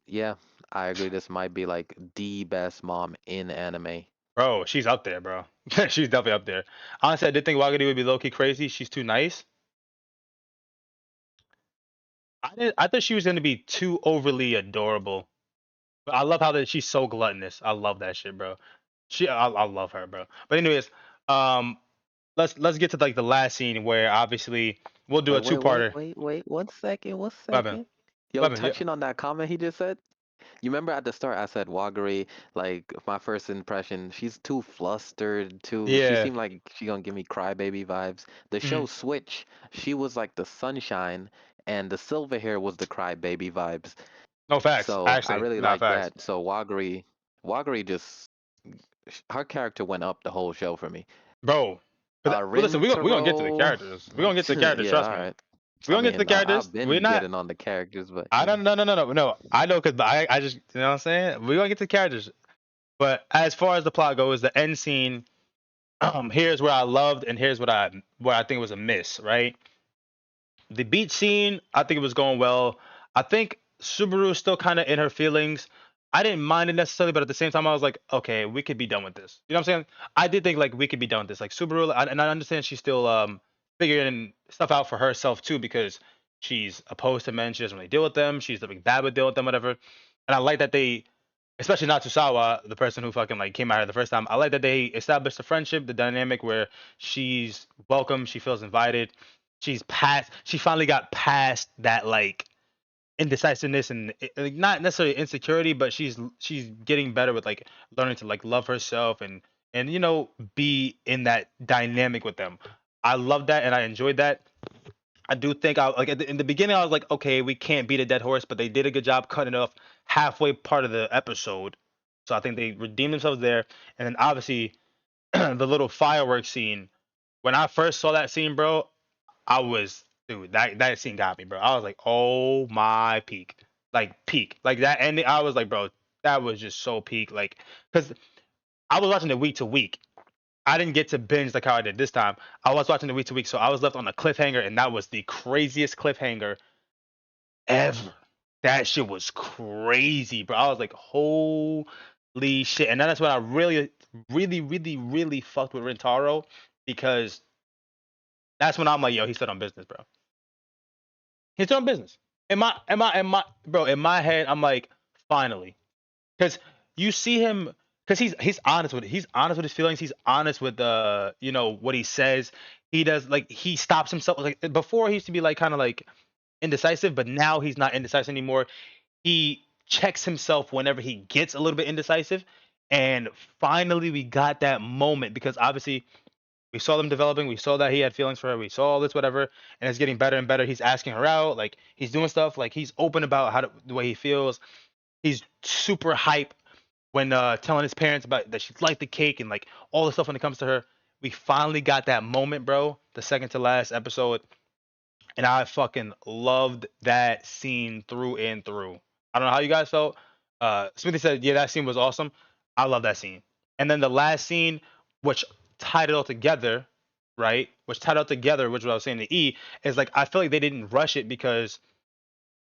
Yeah, I agree. This might be like the best mom in anime. Bro, she's up there, bro. She's definitely up there. Honestly, I did think Wagadi would be low key crazy. She's too nice. I thought she was gonna be too overly adorable. But I love how that she's so gluttonous. I love that shit, bro. I love her, bro. But anyways, um, let's get to like the last scene where obviously we'll do Wait, a wait, wait, two-parter. wait, wait. 1 second, one Weapon, second. Yo, weapon, yeah. touching on that comment he just said. You remember at the start I said Wagari, like my first impression, she's too flustered, she Yeah. seemed like she gonna give me crybaby vibes. The show Mhm. switch, she was like the sunshine and the silver hair was the crybaby vibes. No facts. So I Actually, really not like facts, that. So Wagari just her character went up the whole show for me. bro. But listen, we gonna get to the Rintaro, characters. We gonna get to the characters. yeah, Trust all me. right. We I gonna get to the mean, characters. I've We're been not. getting on the characters, but I don't. No. I know because I just you know what I'm saying. We gonna get to the characters. But as far as the plot goes, the end scene. Here's where I loved, and here's what I think was a miss. Right. The beach scene, I think it was going well. I think Subaru is still kind of in her feelings. I didn't mind it necessarily, but at the same time, I was like, okay, we could be done with this. You know what I'm saying? I did think like we could be done with this. Like Subaru, and I understand she's still figuring stuff out for herself too because she's opposed to men. She doesn't really deal with them. She's like bad with dealing with them, whatever. And I like that they, especially Natsusawa, the person who fucking like came out here the first time. I like that they established a friendship, the dynamic where she's welcome, she feels invited, she finally got past that like indecisiveness and like not necessarily insecurity, but she's getting better with like learning to like love herself and be in that dynamic with them. I love that and I enjoyed that. I do think I like in the beginning I was like, okay, we can't beat a dead horse, but they did a good job cutting it off halfway part of the episode. So I think they redeemed themselves there. And then obviously the little fireworks scene. When I first saw that scene, bro, I was dude, that scene got me, bro. I was like, oh my peak. Like peak. Like that ending, I was like, bro, that was just so peak. Like, because I was watching it week to week. I didn't get to binge like how I did this time. I was watching it week to week, so I was left on a cliffhanger, and that was the craziest cliffhanger ever. That shit was crazy, bro. I was like, holy shit. And then that's when I really fucked with Rintaro because that's when I'm like, yo, he's still on business, bro. He's still on business. In my head, I'm like, finally. Because you see him because he's honest with it. He's honest with his feelings. He's honest with what he says. He does like he stops himself like before he used to be like kind of like indecisive, but now he's not indecisive anymore. He checks himself whenever he gets a little bit indecisive. And finally we got that moment because obviously we saw them developing, we saw that he had feelings for her, we saw all this whatever, and it's getting better and better. He's asking her out, like he's doing stuff, like he's open about the way he feels. He's super hype when telling his parents about that she liked the cake and like all the stuff when it comes to her. We finally got that moment, bro. The second to last episode, and I fucking loved that scene through and through. I don't know how you guys felt. Smithy said, "Yeah, that scene was awesome." I love that scene. And then the last scene, which tied it all together, right? Which tied it all together, which what I was saying to E is like I feel like they didn't rush it because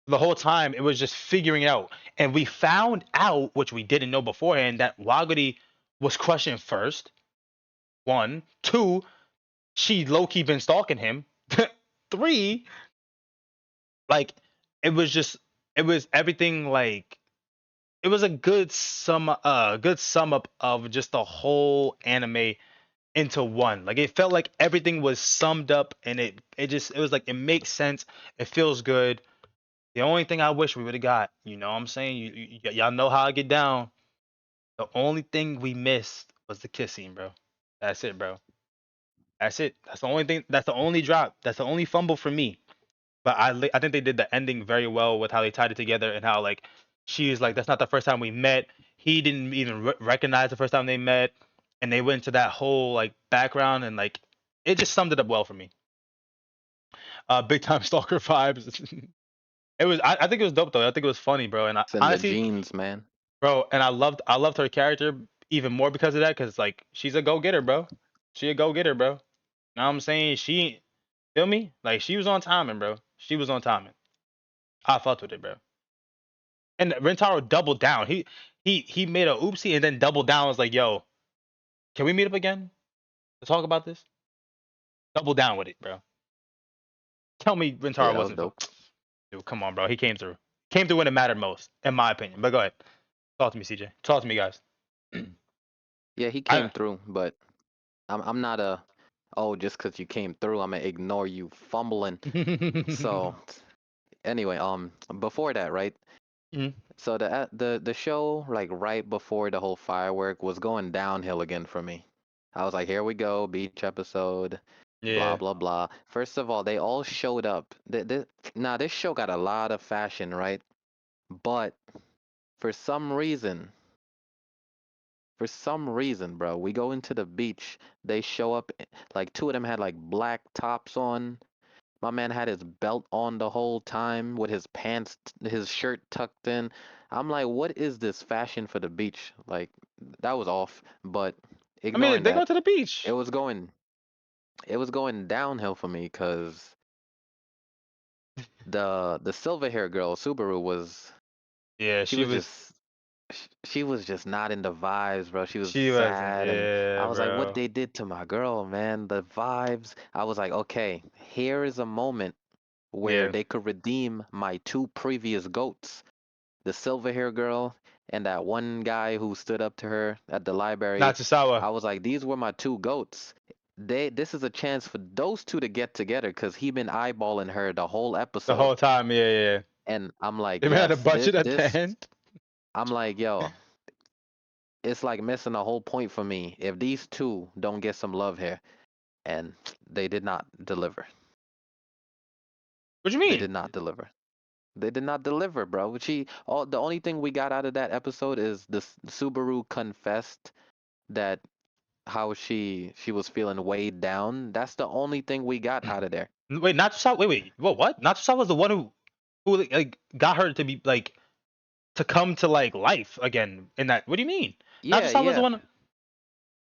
the whole time it was just figuring it out, and we found out, which we didn't know beforehand, that Waguri was crushing first. One, two, she low key been stalking him. Three, like it was everything like it was a good sum up of just the whole anime into one. Like it felt like everything was summed up and it was like it makes sense. It feels good. The only thing I wish we would have got, you know what I'm saying? Y'all know how I get down. The only thing we missed was the kiss scene, bro. That's it, bro. That's it. That's the only thing. That's the only drop. That's the only fumble for me. But I think they did the ending very well with how they tied it together and how like she's like that's not the first time we met. He didn't even recognize the first time they met, and they went into that whole like background and like it just summed it up well for me. Big time stalker vibes. It was I think it was dope though. I think it was funny, bro. And I, It's in the honestly, genes, man. bro, and I loved her character even more because of that. Because like she's a go getter, bro. She a go getter, bro. Know what I'm saying? She feel me? Like she was on timing, bro. She was on timing. I fucked with it, bro. And Rentaro doubled down. He made a oopsie and then doubled down. Was like, yo, can we meet up again to talk about this? Double down with it, bro. Tell me Yeah, Rentaro that was wasn't dope. dude, come on, bro. He came through. Came through when it mattered most, in my opinion. But go ahead. Talk to me, CJ. Talk to me, guys. Yeah, he came I through, but I'm not a, oh, just 'cause you came through, I'm gonna ignore you fumbling. So anyway, before that, right? Mhm. So the show, like right before the whole firework, was going downhill again for me. I was like, here we go, beach episode, blah Yeah. blah blah. First of all, they all showed up. Now this show got a lot of fashion, right? But for some reason, bro, we go into the beach. They show up, like two of them had like black tops on. My man had his belt on the whole time with his pants, his shirt tucked in. I'm like, what is this fashion for the beach? Like, that was off. But I mean, ignoring they go that, to the it beach. was going, it was going downhill for me because the silver hair girl, Subaru, Yeah, she was just she was just not in the vibes, bro. She was she wasn't. sad, and I Yeah, was like, what bro. they did to my girl, man. The vibes. I was like, okay, here is a moment where Yeah. they could redeem my two previous goats, the silver hair girl and that one guy who stood up to her at the library. Natsusawa I was like, these were my two goats. This is a chance for those two to get together because he been eyeballing her the whole the episode. whole time. Yeah, yeah. And I'm like, They ran out yes, of budget at the end. I'm like, yo, it's like missing the whole point for me if these two don't get some love here. And they did not deliver. What do you They mean? did not deliver. They did not deliver, bro. The only thing we got out of that episode is the Subaru confessed that how she was feeling weighed down. That's the only thing we got out of there. Wait, Natsusawa. Wait. What? Natsusawa was the one who like got her to be like to come to like life again in that. What do you mean? Yeah, Natsusawa was the yeah, one.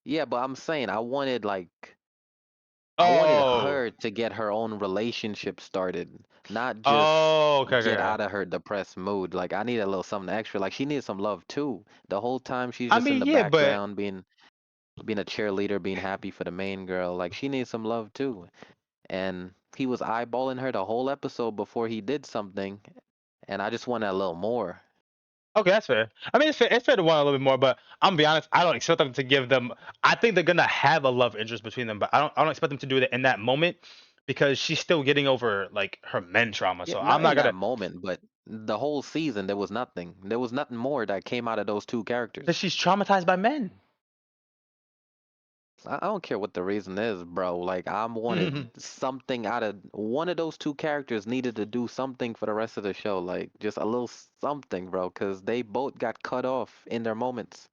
yeah. But I'm saying I wanted Oh. her to get her own relationship started, not just Oh. Okay. Okay. get Okay. out of her depressed mood. Like I need a little something extra. Like she needs some love too. The whole time she's I just in mean, the yeah, but background being a cheerleader, being happy for the main girl. Like she needs some love too. And he was eyeballing her the whole episode before he did something, and I just wanted a little more. okay, that's fair. I mean, it's fair to want a little bit more, but I'm gonna be honest. I don't expect them to give them. I think they're gonna have a love interest between them, but I don't expect them to do that in that moment because she's still getting over like her men trauma. Yeah, So I'm not not in that gonna. moment, but the whole season there was nothing. There was nothing more that came out of those two Because characters. she's traumatized by men. I don't care what the reason is, bro. Like I wanted something out of one of those two characters needed to do something for the rest of the show, like just a little something, bro, because they both got cut off in their moments.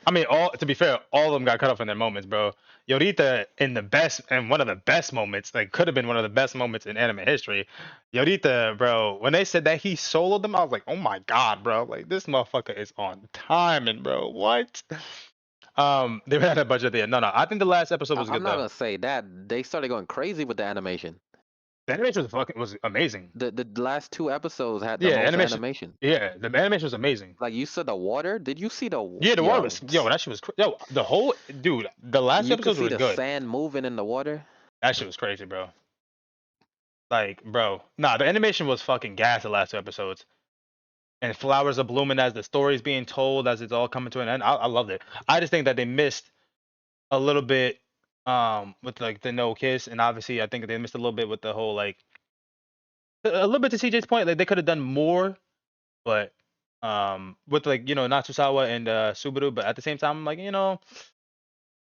I mean, all to be fair, all of them got cut off in their moments, bro. Yorita in the best and one of the best moments, like could have been one of the best moments in anime history. Yorita, bro, when they said that he soloed them, I was like, oh my god, bro, like this motherfucker is on timing, bro. What? They ran out of budget there. No, I think the last episode was I'm good not though. gonna say that they started going crazy with the animation. The animation was amazing. The last two episodes had the Yeah, most animation. animation. Yeah, the animation was amazing. Like you said, the water. Did you see Yeah, the water yo? was that shit was yo the whole dude. The last You could episodes see were the good. sand moving in the water. That shit was crazy, bro. Like, bro, nah, the animation was fucking gas the last two episodes. And flowers are blooming as the story's being told, as it's all coming to an end. I loved it. I just think that they missed a little bit with like the no kiss, and obviously I think they missed a little bit with the whole like a little bit to CJ's point, like they could have done more, but with like Natsusawa and Subaru, but at the same time, I'm like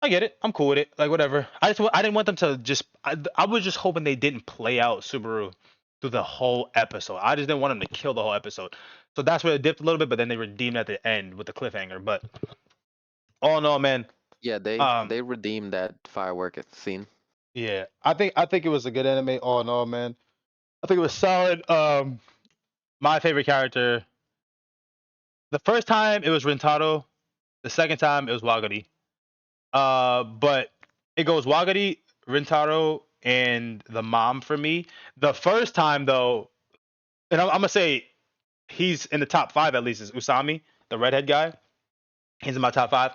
I get it. I'm cool with it. Like whatever. I didn't want them to just. I was just hoping they didn't play out Subaru through the whole episode. I just didn't want them to kill the whole episode. So that's where it dipped a little bit, but then they redeemed at the end with the cliffhanger. But all in all, man. Yeah, they Um, they redeemed that firework scene. yeah, I think it was a good anime all in all, man. I think it was solid. My favorite character. The first time it was Rintaro. The second time it was Wagari. But it goes Wagari, Rintaro, and the mom for me. The first time though, and I'm gonna say he's in the top five at least is Usami, the redhead guy. He's in my top five.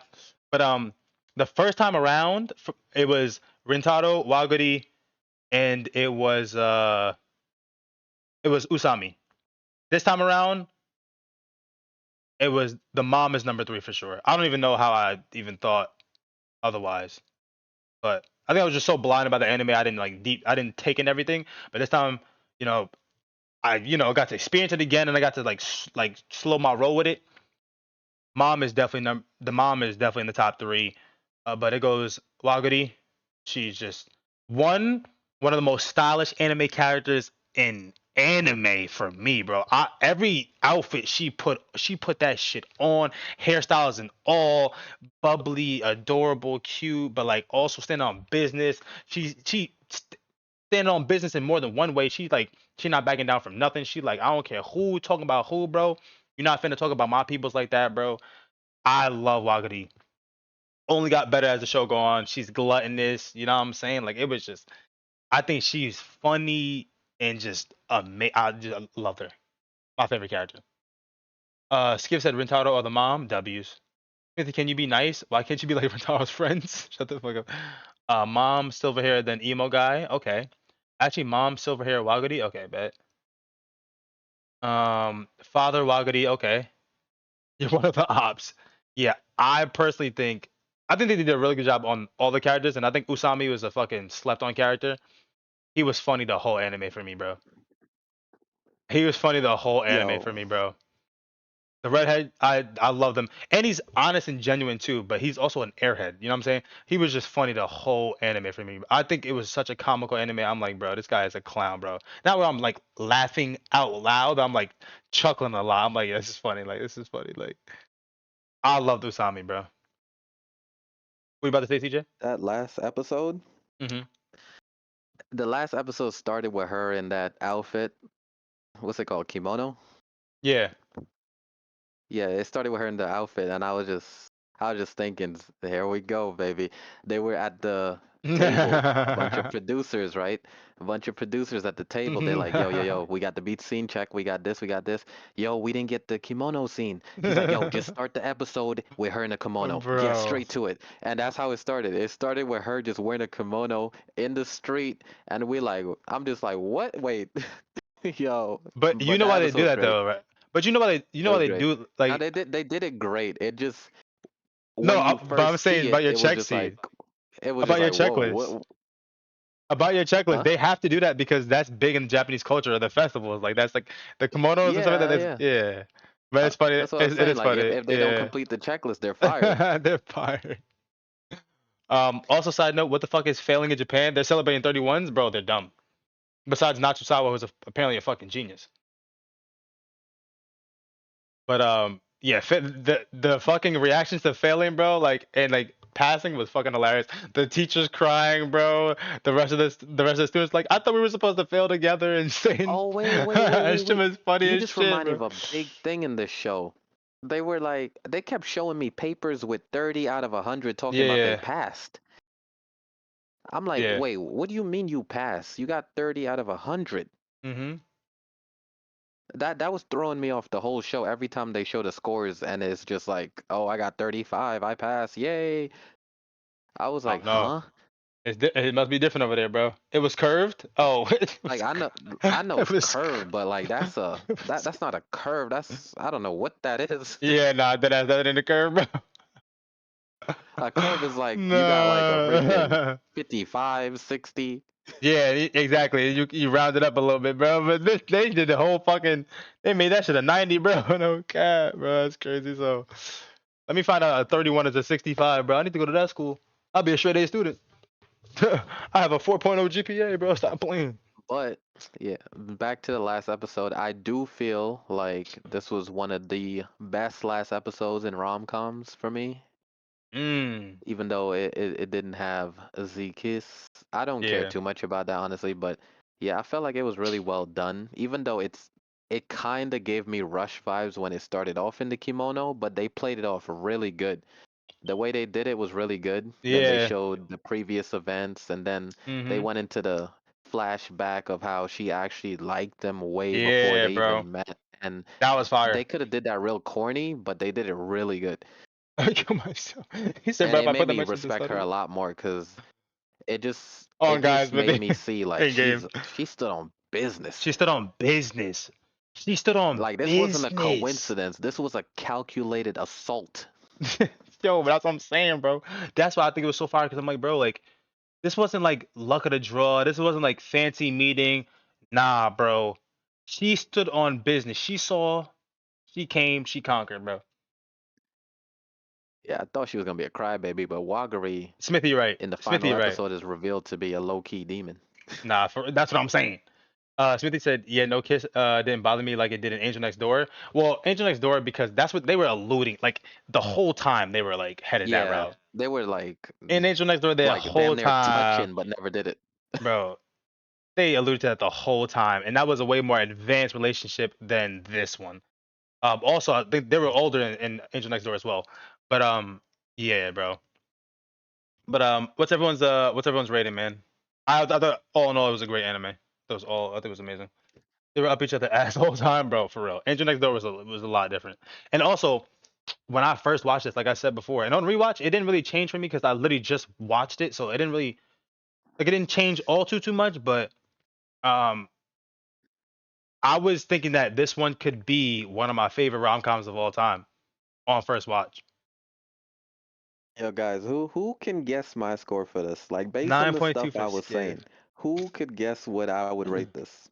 But the first time around, it was Rintaro, Wagari, and it was Usami. This time around, it was the mom is number three for sure. I don't even know how I even thought otherwise. But I think I was just so blinded by the anime. I didn't like deep. I didn't take in everything. But this time, you know, I got to experience it again, and I got to like slow my roll with it. The mom is definitely in the top three. But it goes Waguri. She's just one one of the most stylish anime characters in anime for me, bro. Every outfit she put that shit on, hairstyles and all, bubbly, adorable, cute, but like also standing on business. Standing on business in more than one way. She not backing down from nothing. She like, I don't care who talking about who, bro. You're not finna talk about my peoples like that, bro. I love Waguri. Only got better as the show go on. She's gluttonous, you know what I'm saying? Like it was just I think she's funny and just amazing. I just loved her. My favorite character. Skip said Rentaro or the mom. W's. Smithy, can you be nice? Why can't you be like Rentaro's friends? Shut the fuck up. Mom, silver hair, then emo guy. Okay. Actually, mom, silver hair, Wagadi. Okay, bet. Father Wagadi. Okay. You're one of the ops. Yeah, I think they did a really good job on all the characters, and I think Usami was a fucking slept on character. He was funny the whole anime for me, bro. He was funny the whole anime Yo, for me, bro. The redhead, I love him, and he's honest and genuine too. But he's also an airhead. You know what I'm saying? He was just funny the whole anime for me. I think it was such a comical anime. I'm like, bro, this guy is a clown, bro. Not where I'm like laughing out loud. I'm like chuckling a lot. I'm like, yeah, this is funny. Like this is funny. Like I love Usami, bro. What you about to say, TJ? that last episode, Mm-hmm. the last episode started with her in that outfit. What's it called? Kimono? Yeah. Yeah, it started with her in the outfit, and I was just thinking, here we go, baby. They were at the table, a bunch of producers, right? A bunch of producers at the table. They're like, yo, yo, yo, we got the beat scene check, we got this, we got this. Yo, we didn't get the kimono scene. He's like, yo, just start the episode with her in a kimono. Get Bro. straight to it. And that's how it started. It started with her just wearing a kimono in the street, and I'm just like, what? Wait, yo. But you But know the why they episode do was that great. though, right? But you know why they you It know why was they great. do Now like they did it great. It just no, when you but I'm first saying see about it, your it was check just like scene, about your whoa, checklist. About your checklist, huh? they have to do that because that's big in Japanese culture, the festivals. Like that's like the kimonos and stuff like that. Yeah, That's yeah. yeah. But it's funny. That's what I was It saying. is Like funny. if they don't Yeah. complete the checklist, they're fired. They're fired. Also, side note, what the fuck is failing in Japan? They're celebrating 31s, bro. They're dumb. Besides Natsusawa, who's apparently a fucking genius. But yeah, the fucking reactions to failing, bro, like and like passing was fucking hilarious. The teachers crying, bro. The rest of the students like, I thought we were supposed to fail together and saying Oh that shit wait. was funny You as just shit, remind me bro. of a big thing in this show. They kept showing me papers with 30 out of 100 talking about they Yeah, passed. I'm like, yeah. wait, what do you mean you passed? You got 30 out of 100. Mhm. That was throwing me off the whole show every time they show the scores and it's just like, oh, I got 35, I passed, yay. I was Oh like, no, huh? it must be different over there, bro. It was curved. Oh, it Like was. I know It it's was. curved, but like It was that's not a curve. That's I don't know what that is. yeah, nah, that in the curve, bro. A curve is like you got like a freaking No. 55, 60. Yeah, exactly. You round it up a little bit, bro. But they did the whole fucking. They made that shit a 90, bro. No cap, bro. That's crazy. So let me find out a 31 is a 65, bro. I need to go to that school. I'll be a straight A student. I have a 4.0 GPA, bro. Stop playing. But yeah, back to the last episode. I do feel like this was one of the best last episodes in rom-coms for me. Mm. Even though it didn't have a Z kiss. I don't care Yeah. too much about that honestly, but yeah, I felt like it was really well done. Even though it kind of gave me Rush vibes when it started off in the kimono, but they played it off really good. The way they did it was really good. Then they Yeah. showed the previous events, and then they Mhm. went into the flashback of how she actually liked them way before Yeah, they bro. even met. And That was fire. they could have did that real corny, but they did it really good. I kill myself. He said, And bro, it if I made put that me much into respect her a study. lot more because Oh, it guys, just but made they me see like in game. she stood on business. She stood on business. She stood on Like this wasn't a business. coincidence. This was a calculated assault. Yo, but that's what I'm saying, bro. That's why I think it was so fire because I'm like, bro, like this wasn't like luck of the draw. This wasn't like fancy meeting. Nah, bro. She stood on business. She saw, she came, she conquered, bro. Yeah, I thought she was gonna be a crybaby, but Wagari Smithy, you're right. in the Smithy, final you're right. episode is revealed to be a low key demon. Nah, that's what I'm saying. Smithy said, yeah, no kiss didn't bother me like it did in Angel Next Door. Well, Angel Next Door because that's what they were alluding like the whole time they were like headed that Yeah, route. they were In Angel Next Door, the like whole damn near time, touching, but never did it. bro, they alluded to that the whole time, and that was a way more advanced relationship than this one. Also, I think they were older in Angel Next Door as well. But yeah, bro. But what's everyone's rating, man? I thought all in all it was a great anime. That was all I think it was amazing. They were up each other ass the whole time, bro. For real. Angel Next Door was a lot different. And also, when I first watched this, like I said before, and on rewatch, it didn't really change for me because I literally just watched it, so it didn't really like it didn't change all too much. But um, I was thinking that this one could be one of my favorite rom coms of all time on first watch. Yo, guys, who can guess my score for this? Like based on Nine the point two stuff for I was Skiv. saying, who could guess what I would rate this?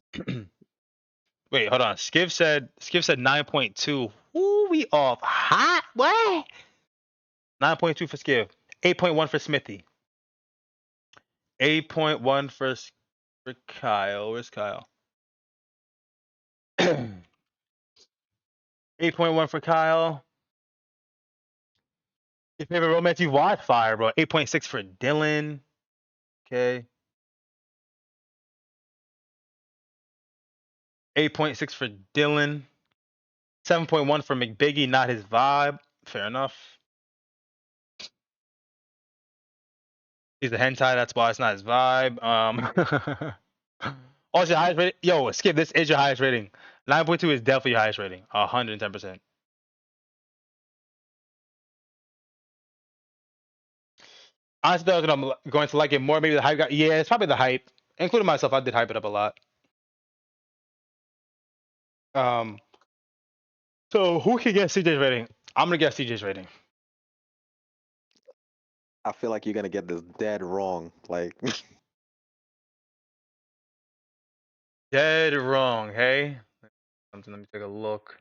Wait, hold on. Skiv said 9.2. Ooh, we off hot. What? 9.2 for Skiv. 8.1 for Smithy. 8.1 for Kyle. Where's Kyle? 8.1 for Kyle. Your favorite romance you watched? Fire, bro. 8.6 for Dylan. Okay. 8.6 for Dylan. 7.1 for McBiggie, not his vibe. Fair enough. He's a hentai, that's why it's not his vibe. Also, your highest rating? Yo, Skip, this is your highest rating. 9.2 is definitely your highest rating. 110%. Honestly, I am going to like it more. Maybe the hype got. Yeah, it's probably the hype. Including myself, I did hype it up a lot. Um, so who can guess CJ's rating? I'm gonna guess CJ's rating. I feel like you're gonna get this dead wrong. Like Dead wrong, hey? Something, let me take a look.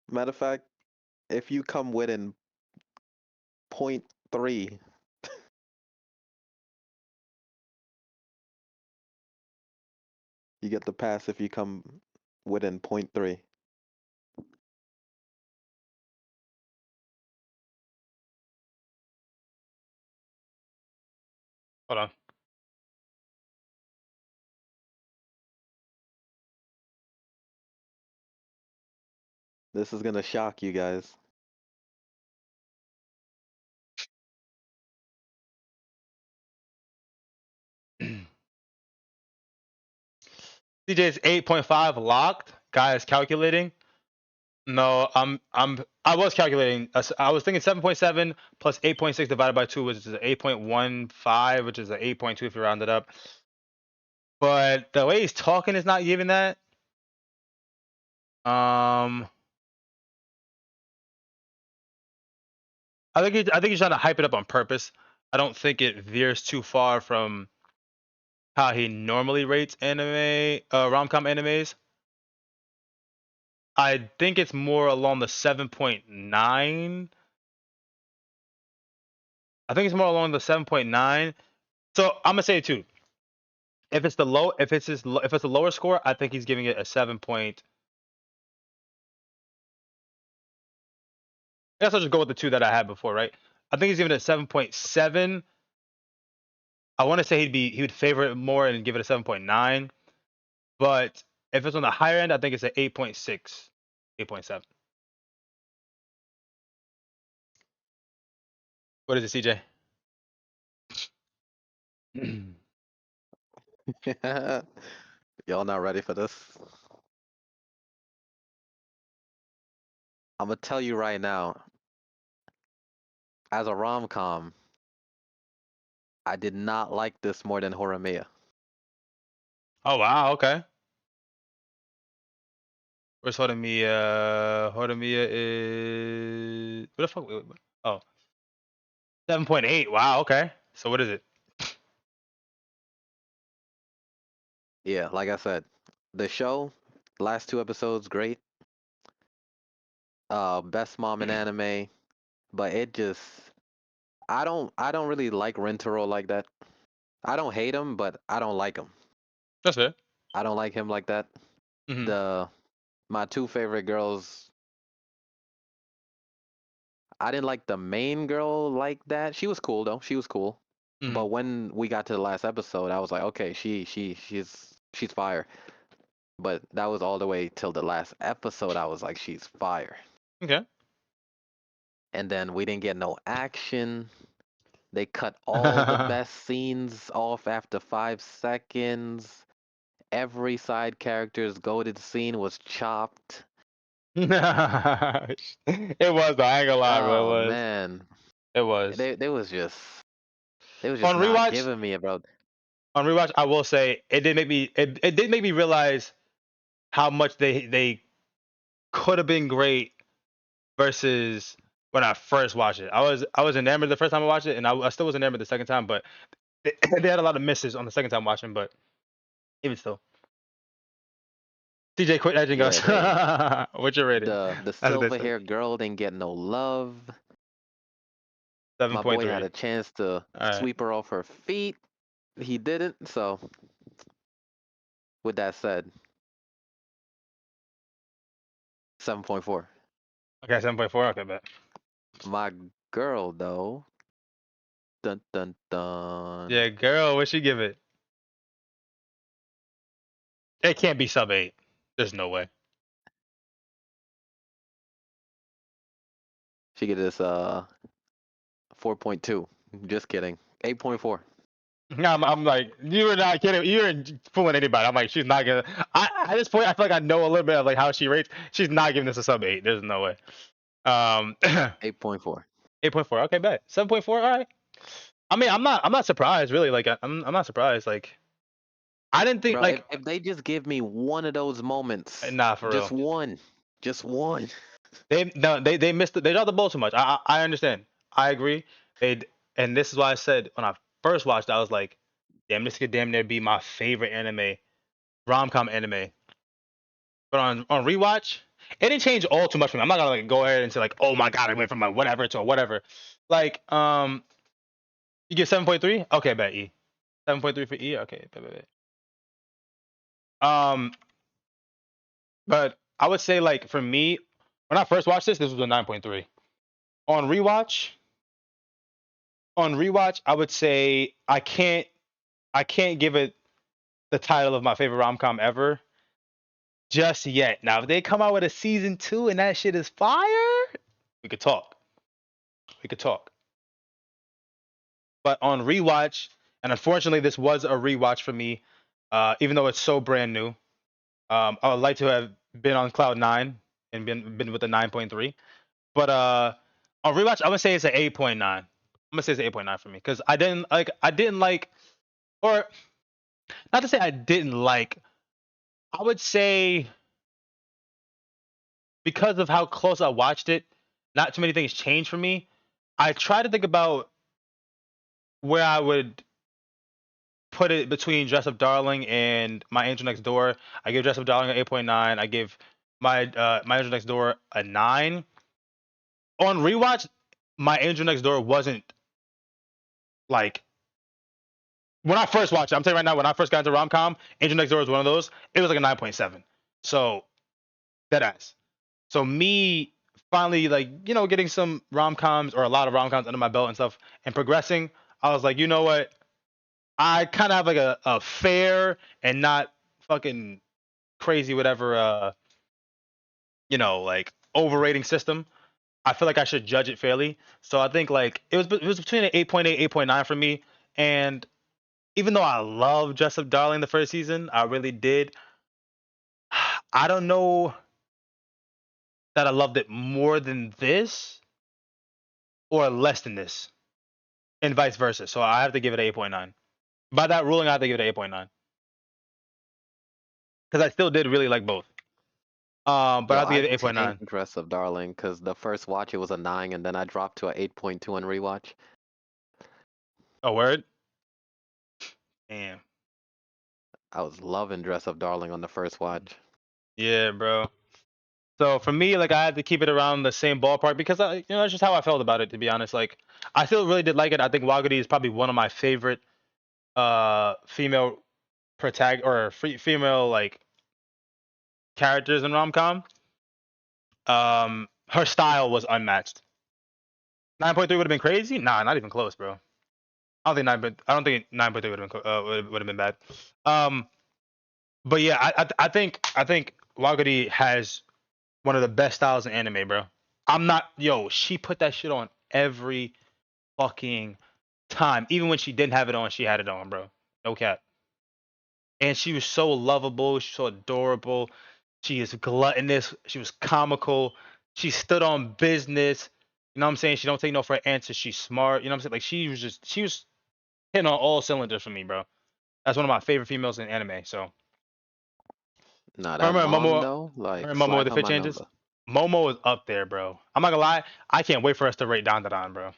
matter of fact, if you come within point 0.3, you get the pass if you come within point 0.3. Hold on. This is gonna shock you guys. CJ's 8.5 locked. Guy is calculating. No, I was calculating. I was thinking 7.7 plus 8.6 divided by 2, which is 8.15, which is an 8.2 if you round it up. But the way he's talking is not giving that. Um, I think he's trying to hype it up on purpose. I don't think it veers too far from how he normally rates anime, rom-com animes. I think it's more along the 7.9. I think it's more along the 7.9. So I'm gonna say it too. If it's the low, if it's a lower score, I think he's giving it a 7 point. I guess I'll just go with the two that I had before, right? I think he's giving it a 7.7. I want to say he would favor it more and give it a 7.9. But if it's on the higher end, I think it's an 8.6, 8.7. What is it, CJ? Y'all not ready for this? I'm gonna tell you right now, as a rom-com, I did not like this more than Horimiya. Oh wow, okay. Where's Horimiya? Horimiya is what the fuck? Oh, 7.8. Wow, okay. So what is it? Yeah, like I said, the show, last two episodes, great. Best mom in anime, but it just, I don't really like Rentaro like that. I don't hate him, but I don't like him. That's it. I don't like him like that. Mm-hmm. The My two favorite girls, I didn't like the main girl like that. She was cool though. She was cool. Mm-hmm. But when we got to the last episode, I was like, okay, she's fire. But that was all the way till the last episode. I was like, she's fire. Okay. And then we didn't get no action. They cut all the best scenes off after 5 seconds. Every side character's goated scene was chopped. It was though. I ain't gonna lie, bro. Oh It was. man, It was. they was just On not rewatch, giving me a bro. I will say it did make me realize how much they could have been great versus when I first watched it. I was enamored the first time I watched it, and I still was enamored the second time, but they had a lot of misses on the second time watching. But even still, TJ quit edging Yeah, us. they What's your rating? the That's what they silver said. haired girl didn't get no love. Seven My point boy had three. a chance to All right. sweep her off her feet. He didn't. So with that said, 7.4. Okay, 7.4. Okay, bet. My girl though, dun dun dun. Yeah, girl, what she give it? It can't be sub 8. There's no way. She get this 4.2. Just kidding. 8.4. I'm like, you were not kidding. You weren't fooling anybody. I'm like, she's not gonna. At this point, I feel like I know a little bit of like how she rates. She's not giving this a sub 8. There's no way. 8.4. 8.4. Okay, bet. 7.4. All right. I mean, I'm not surprised really. Like, I'm not surprised. Like, I didn't think Bro, if, like, if they just give me one of those moments, nah, for just real. one, just one. They missed it. They dropped the ball too much. I understand. I agree. They and this is why I said when I first watched, I was like, damn, this could damn near be my favorite anime, rom-com anime. But on rewatch, it didn't change all too much for me. I'm not gonna like go ahead and say like, oh my god, I went from a whatever to a whatever. Like, you get 7.3. Okay, bet E. 7.3 for E. Okay, bet. Um, but I would say like for me, when I first watched this was a 9.3. On rewatch, I would say I can't give it the title of my favorite rom com ever just yet. Now, if they come out with a season 2 and that shit is fire, we could talk. We could talk. But on rewatch, and unfortunately, this was a rewatch for me, even though it's so brand new. I would like to have been on cloud 9 and been with the 9.3. But on rewatch, I'm gonna say it's an 8.9. I'm gonna say it's an 8.9 for me because I didn't like, or not to say I didn't like. I would say because of how close I watched it, not too many things changed for me. I try to think about where I would put it between Dress Up Darling and My Angel Next Door. I give Dress Up Darling an 8.9. I give My Angel Next Door a 9. On rewatch, My Angel Next Door wasn't like when I first watched it. I'm telling you right now, when I first got into rom com, Angel Next Door was one of those. It was like a 9.7. So that ass. So me finally like getting some rom coms or a lot of rom coms under my belt and stuff and progressing, I was like, you know what? I kind of have like a fair and not fucking crazy whatever like overrating system. I feel like I should judge it fairly. So I think like it was between an 8.8, 8.9 for me. And even though I love Dress Up Darling the first season, I really did. I don't know that I loved it more than this or less than this, and vice versa. So I have to give it an 8.9. By that ruling, I have to give it an 8.9 because I still did really like both. But I Yo, have to I give it 8.9. tanked Dress Up Darling because the first watch it was a 9, and then I dropped to a 8.2 on rewatch. A word? Damn. I was loving Dress Up Darling on the first watch. Yeah, bro. So for me, like I had to keep it around the same ballpark because that's just how I felt about it. To be honest, like I still really did like it. I think Wagadi is probably one of my favorite female female like characters in rom com. Her style was unmatched. 9.3 would have been crazy. Nah, not even close, bro. I don't think 9.3 would have been would have been bad. Um, but yeah, I think Wagadi has one of the best styles in anime, bro. I'm not yo. She put that shit on every fucking time. Even when she didn't have it on, she had it on, bro. No cap. And she was so lovable. She's so adorable. She is gluttonous. She was comical. She stood on business. You know what I'm saying? She don't take no for an answer. She's smart. You know what I'm saying? Like she was hitting on all cylinders for me, bro. That's one of my favorite females in anime. So Now that remember mom Momo, though, like remember Momo with slide the her fit my changes? number. Momo is up there, bro. I'm not gonna lie. I can't wait for us to rate Dandadan, bro.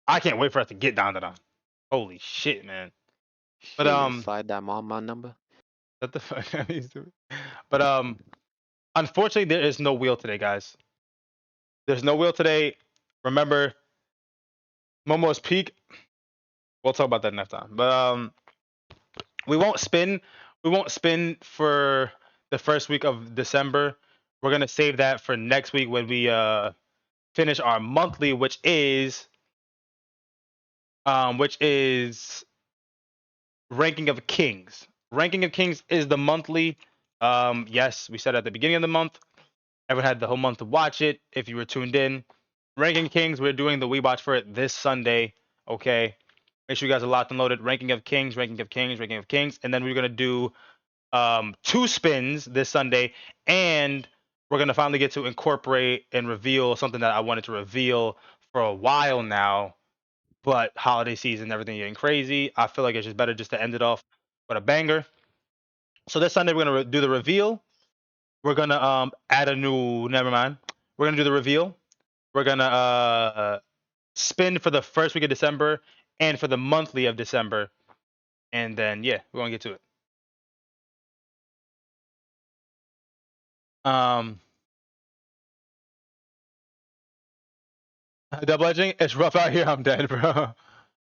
I can't wait for us to get Dandadan. Holy shit, man. But Shit, slide that mom my number. what the fuck? But unfortunately, there is no wheel today, guys. There's no wheel today. Remember, Momo's peak. We'll talk about that next time. But we won't spin. We won't spin for the first week of December. We're gonna save that for next week when we finish our monthly, which is Ranking of Kings. Ranking of Kings is the monthly. Yes, we said at the beginning of the month. Everyone had the whole month to watch it. If you were tuned in, Ranking Kings, we're doing the WeebWatch for it this Sunday. Okay, make sure you guys are locked and loaded. Ranking of Kings, Ranking of Kings, Ranking of Kings, and then we're gonna do two spins this Sunday, and we're gonna finally get to incorporate and reveal something that I wanted to reveal for a while now. But holiday season, everything getting crazy. I feel like it's just better just to end it off with a banger. So this Sunday we're gonna do the reveal. We're gonna add a new. Never mind. We're gonna do the reveal. We're gonna spin for the first week of December and for the monthly of December, and then yeah, we're gonna get to it. Um, double edging. It's rough out here. I'm dead, bro.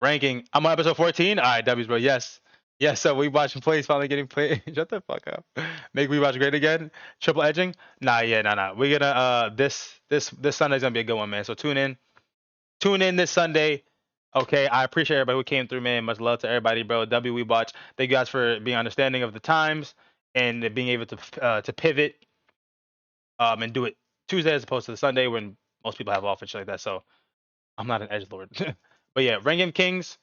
Ranking. I'm on episode 14. All right, W's, bro. Yes. Yes, so we watching plays finally getting played. Shut the fuck up. Make we watch great again. Triple edging. Nah, yeah, nah. We're gonna this Sunday's gonna be a good one, man. So tune in. Tune in this Sunday. Okay, I appreciate everybody who came through, man. Much love to everybody, bro. WeebWatch. Thank you guys for being understanding of the times and being able to pivot and do it Tuesday as opposed to the Sunday when most people have off and shit like that. So I'm not an edge lord, but yeah, Rangam Kings.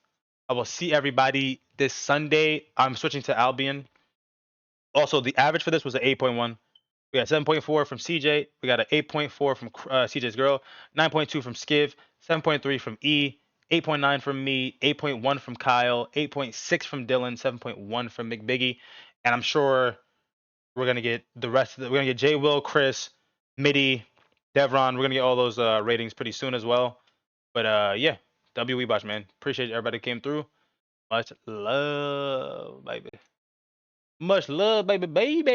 I will see everybody this Sunday. I'm switching to Albion. Also, the average for this was an 8.1. We got 7.4 from CJ. We got an 8.4 from CJ's girl, 9.2 from Skiv, 7.3 from E, 8.9 from me, 8.1 from Kyle, 8.6 from Dylan, 7.1 from McBiggie, and I'm sure we're gonna get the rest of we're gonna get J Will, Chris, Mitty, Devron. We're gonna get all those ratings pretty soon as well. But yeah, WeebWatch, man. Appreciate everybody came through. Much love, baby. Much love, baby, baby.